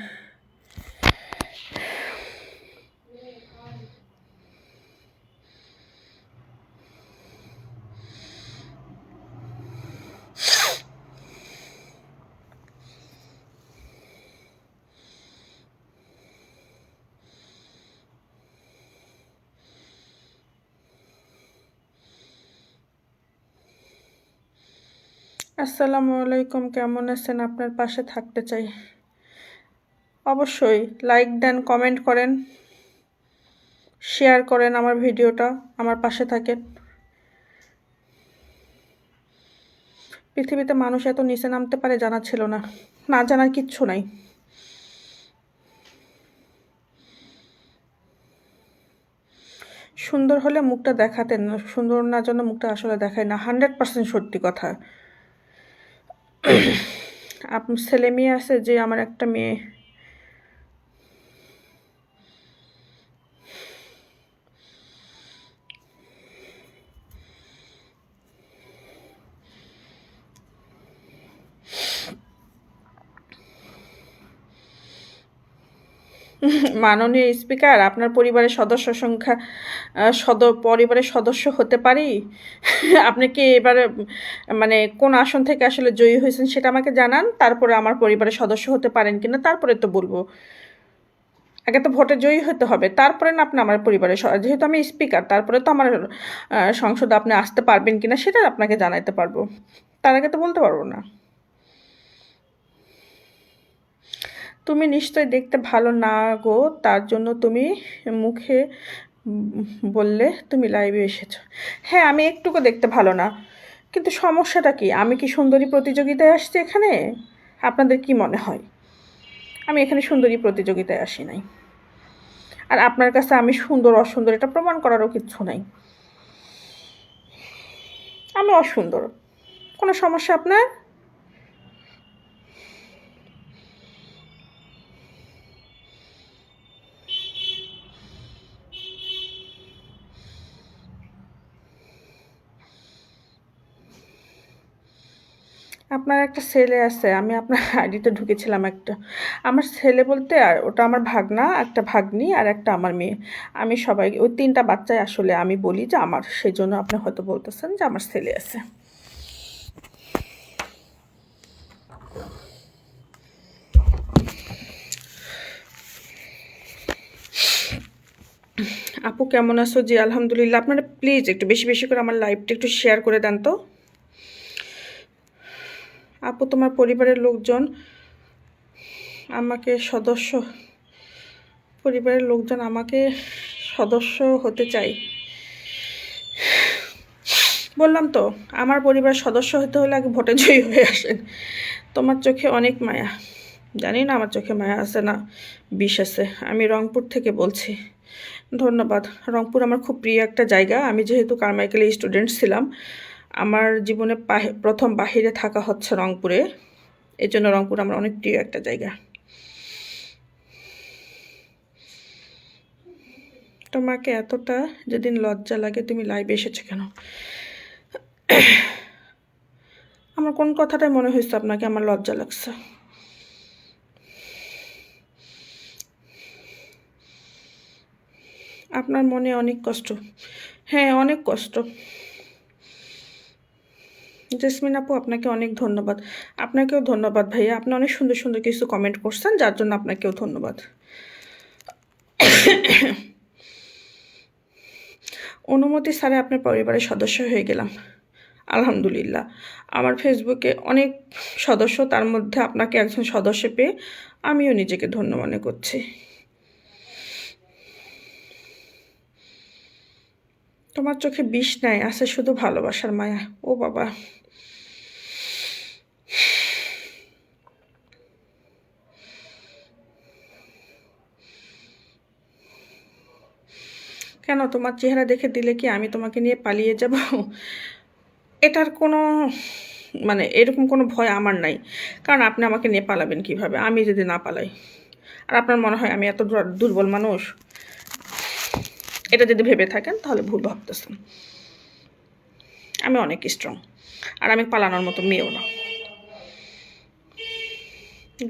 আসসালামু আলাইকুম, কেমন আছেন? আপনার পাশে থাকতে চাই। অবশ্যই লাইক দেন, কমেন্ট করেন, শেয়ার করেন আমার ভিডিওটা, আমার পাশে থাকেন। পৃথিবীতে মানুষ এত নিচে নামতে পারে জানা ছিল না, না জানার কিচ্ছু নাই। সুন্দর হলে মুখটা দেখাতেন, সুন্দর না জন্য মুখটা আসলে দেখায় না, 100% সত্যি কথা। ছেলে মেয়ে আছে? যে আমার একটা মেয়ে। মাননীয় স্পিকার, আপনার পরিবারের সদস্য সংখ্যা পরিবারের সদস্য হতে পারি? আপনি কি এবারে মানে কোন আসন থেকে আসলে জয়ী হয়েছেন সেটা আমাকে জানান, তারপরে আমার পরিবারের সদস্য হতে পারেন কিনা তারপরে তো বলবো। আগে তো ভোটে জয়ী হতে হবে, তারপরে না আপনি আমার পরিবারের যেহেতু আমি স্পিকার, তারপরে তো আমার সংসদে আপনি আসতে পারবেন কিনা সেটা আপনাকে জানাইতে পারবো, তার আগে তো বলতে পারবো না। তুমি নিশ্চয় দেখতে ভালো না গো, তার জন্য তুমি মুখে বললে তুমি লাইভে এসেছো। হ্যাঁ, আমি একটুকু দেখতে ভালো না, কিন্তু সমস্যাটা কি? আমি কি সুন্দরী প্রতিযোগিতায় আসছি এখানে? আপনাদের কি মনে হয়? আমি এখানে সুন্দরী প্রতিযোগিতায় আসি নাই, আর আপনার কাছে আমি সুন্দর অসুন্দর এটা প্রমাণ করারও কিচ্ছু নাই। আমি অসুন্দর, কোনো সমস্যা আপনার? আপনার একটা ছেলে আছে, আমি আপনার আইডিতে ঢুকেছিলাম একটা। আমার ছেলে বলতে আর ওটা আমার ভাগনা, একটা ভাগ্নি আর একটা আমার মেয়ে। আমি সবাই ওই 3টা বাচ্চাই আসলে আমি বলি যে আমার, সেই জন্য আপনি হয়তো বলতেছেন যে আমার ছেলে আছে। আপু কেমন আছো? জি আলহামদুলিল্লাহ। আপনারা প্লিজ একটু বেশি বেশি করে আমার লাইভটা একটু শেয়ার করে দেন তো। আপু তোমার পরিবারের লোকজন আমাকে সদস্য, পরিবারের লোকজন আমাকে সদস্য হতে চাই। বললাম তো, আমার পরিবার সদস্য হতে হলে আগে ভোটে জয়ী হয়ে আসেন। তোমার চোখে অনেক মায়া। জানি না আমার চোখে মায়া আছে না বিষ আছে। আমি রংপুর থেকে বলছি। ধন্যবাদ। রংপুর আমার খুব প্রিয় একটা জায়গা। আমি যেহেতু কারমাইকেলে স্টুডেন্ট ছিলাম, আমার জীবনে প্রথম বাহিরে থাকা হচ্ছে রংপুরে। এই জন্য রংপুর আমার অনেক প্রিয় একটা জায়গা। তোমাকে এতটা যেদিন লজ্জা লাগে তুমি লাইভে এসেছো কেন? আমার কোন কথাটাই মনে হয়েছে আপনাকে আমার লজ্জা লাগছে? আপনার মনে অনেক কষ্ট। হ্যাঁ, অনেক কষ্ট। জেসমিন আপু আপনাকে অনেক ধন্যবাদ। আপনাকেও ধন্যবাদ ভাইয়া, আপনি অনেক সুন্দর সুন্দর কিছু কমেন্ট করছেন, যার জন্য আপনাকেও ধন্যবাদ। অনুমতি ছাড়া আপনার পরিবারের সদস্য হয়ে গেলাম। আলহামদুলিল্লাহ। আমার ফেসবুকে অনেক সদস্য, তার মধ্যে আপনাকে একজন সদস্য পেয়ে আমিও নিজেকে ধন্য মনে করছি। তোমার চোখে বিষ নাই, আছে শুধু ভালোবাসার মায়া। ও বাবা, কেন তোমার চেহারা দেখে দিলে কি আমি তোমাকে নিয়ে পালিয়ে যাব? এটার কোনো মানে এরকম কোনো ভয় আমার নাই, কারণ আপনি আমাকে নিয়ে পালাবেন কিভাবে আমি যদি না পালাই? আর আপনার মনে হয় আমি এত দুর্বল মানুষ? এটা যদি ভেবে থাকেন তাহলে ভুল ভাবতেছেন। আমি অনেক স্ট্রং, আর আমি পালানোর মতো মেয়েও না।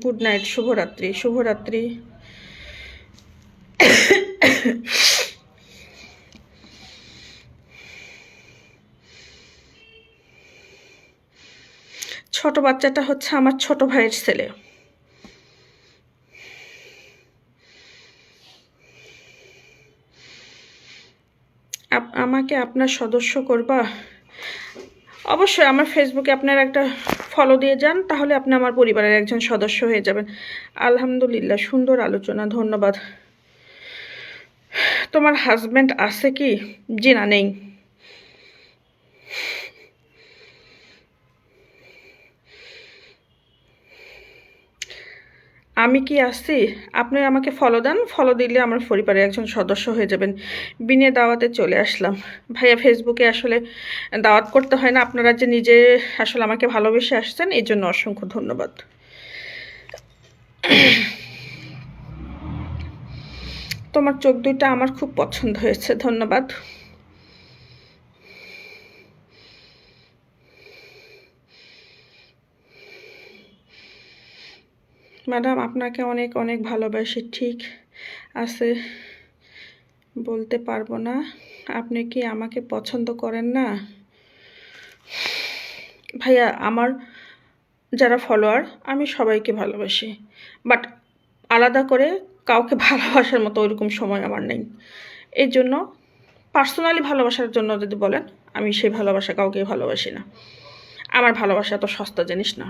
গুড নাইট, শুভরাত্রি। শুভরাত্রি। ছোট বাচ্চাটা হচ্ছে আমার ছোট ভাইয়ের ছেলে। আমাকে আপনার সদস্য করবা? অবশ্যই আমার ফেসবুকে আপনার একটা ফলো দিয়ে যান, তাহলে আপনি আমার পরিবারের একজন সদস্য হয়ে যাবেন। আলহামদুলিল্লাহ, সুন্দর আলোচনা, ধন্যবাদ। তোমার হাজব্যান্ড আছে কি? জি না, নেই। আমি কি আসছি? আপনি আমাকে ফলো দেন, ফলো দিলে আমার পরিবারের একজন সদস্য হয়ে যাবেন। বিনে দাওয়াতে চলে আসলাম। ভাইয়া ফেসবুকে আসলে দাওয়াত করতে হয় না, আপনারা যে নিজে আসলে আমাকে ভালোবেসে আসছেন, এই জন্য অসংখ্য ধন্যবাদ। তোমার চোখ দুইটা আমার খুব পছন্দ হয়েছে, ধন্যবাদ। ম্যাডাম আপনাকে অনেক অনেক ভালোবাসি। ঠিক আছে, বলতে পারবো না। আপনি কি আমাকে পছন্দ করেন না? ভাইয়া আমার যারা ফলোয়ার, আমি সবাইকে ভালোবাসি, বাট আলাদা করে কাউকে ভালোবাসার মতো ওইরকম সময় আমার নেই। এই জন্য পার্সোনালি ভালোবাসার জন্য যদি বলেন, আমি সেই ভালোবাসা কাউকে ভালোবাসি না। আমার ভালোবাসা তো সস্তা জিনিস না,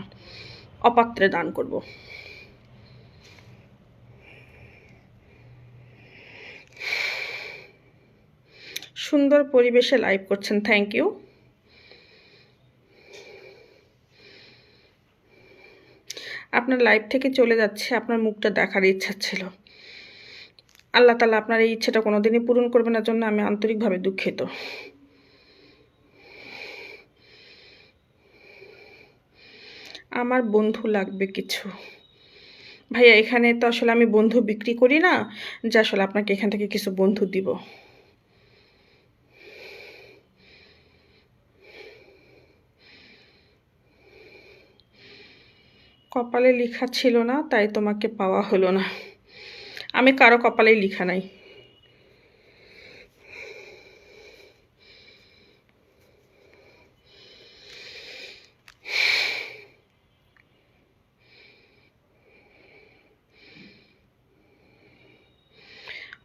অপাত্রে দান করব। সুন্দর পরিবেশে লাইভ করছেন, থ্যাংক ইউ। আপনার লাইফ থেকে চলে যাচ্ছে, আপনার মুখটা দেখার ইচ্ছা ছিল। আল্লাহ তাআলা আপনার এই ইচ্ছাটা কোনোদিনই পূরণ করবে না, জন্য আমি আন্তরিকভাবে দুঃখিত। আমার বন্ধু লাগবে কিছু। ভাইয়া এখানে তো আসলে আমি বন্ধু বিক্রি করি না যে আসলে আপনাকে এখান থেকে কিছু বন্ধু দিব। কপালে লেখা ছিল না, তাই তোমাকে পাওয়া হলো না। আমি কারো কপালেই লেখা নাই।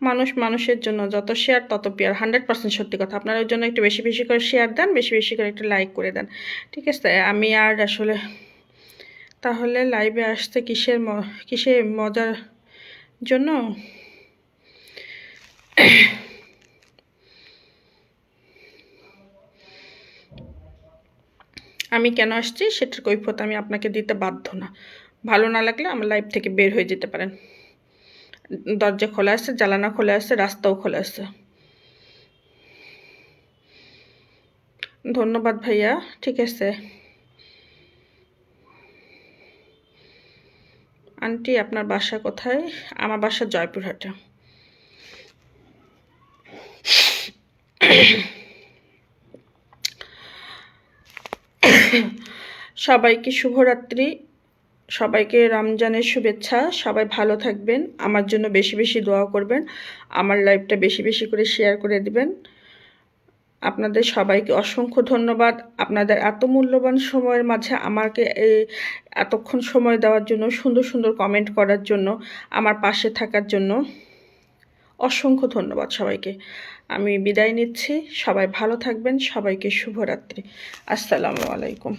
মানুষ মানুষের জন্য যত শেয়ার তত পেয়ার, 100% সত্যি কথা। আপনার ওই জন্য একটু বেশি বেশি করে শেয়ার দেন, বেশি বেশি করে একটু লাইক করে দেন, ঠিক আছে? আমি আর আসলে তাহলে লাইভে আসতে কিসের মজার জন্য? আমি কেন আসছি সেটার কৈফিয়ত আমি আপনাকে দিতে বাধ্য না। ভালো না লাগলে আমার লাইভ থেকে বের হয়ে যেতে পারেন। দরজা খোলা আছে, জানালা খোলা আছে, রাস্তাও খোলা আছে। ধন্যবাদ ভাইয়া, ঠিক আছে। আন্টি আপনার বাসা কোথায়? আমার বাসা জয়পুরহাটে। সবাইকে শুভরাত্রি, সবাইকে রমজানের শুভেচ্ছা। সবাই ভালো থাকবেন, আমার জন্য বেশি বেশি দোয়া করবেন, আমার লাইভটা বেশি বেশি করে শেয়ার করে দিবেন। আপনাদের সবাইকে অসংখ্য ধন্যবাদ, আপনাদের এত মূল্যবান সময়ের মাঝে আমাকে এতক্ষণ সময় দেওয়ার জন্য, সুন্দর সুন্দর কমেন্ট করার জন্য, আমার পাশে থাকার জন্য অসংখ্য ধন্যবাদ সবাইকে। আমি বিদায় নিচ্ছি, সবাই ভালো থাকবেন, সবাইকে শুভরাত্রি। আসসালামু আলাইকুম।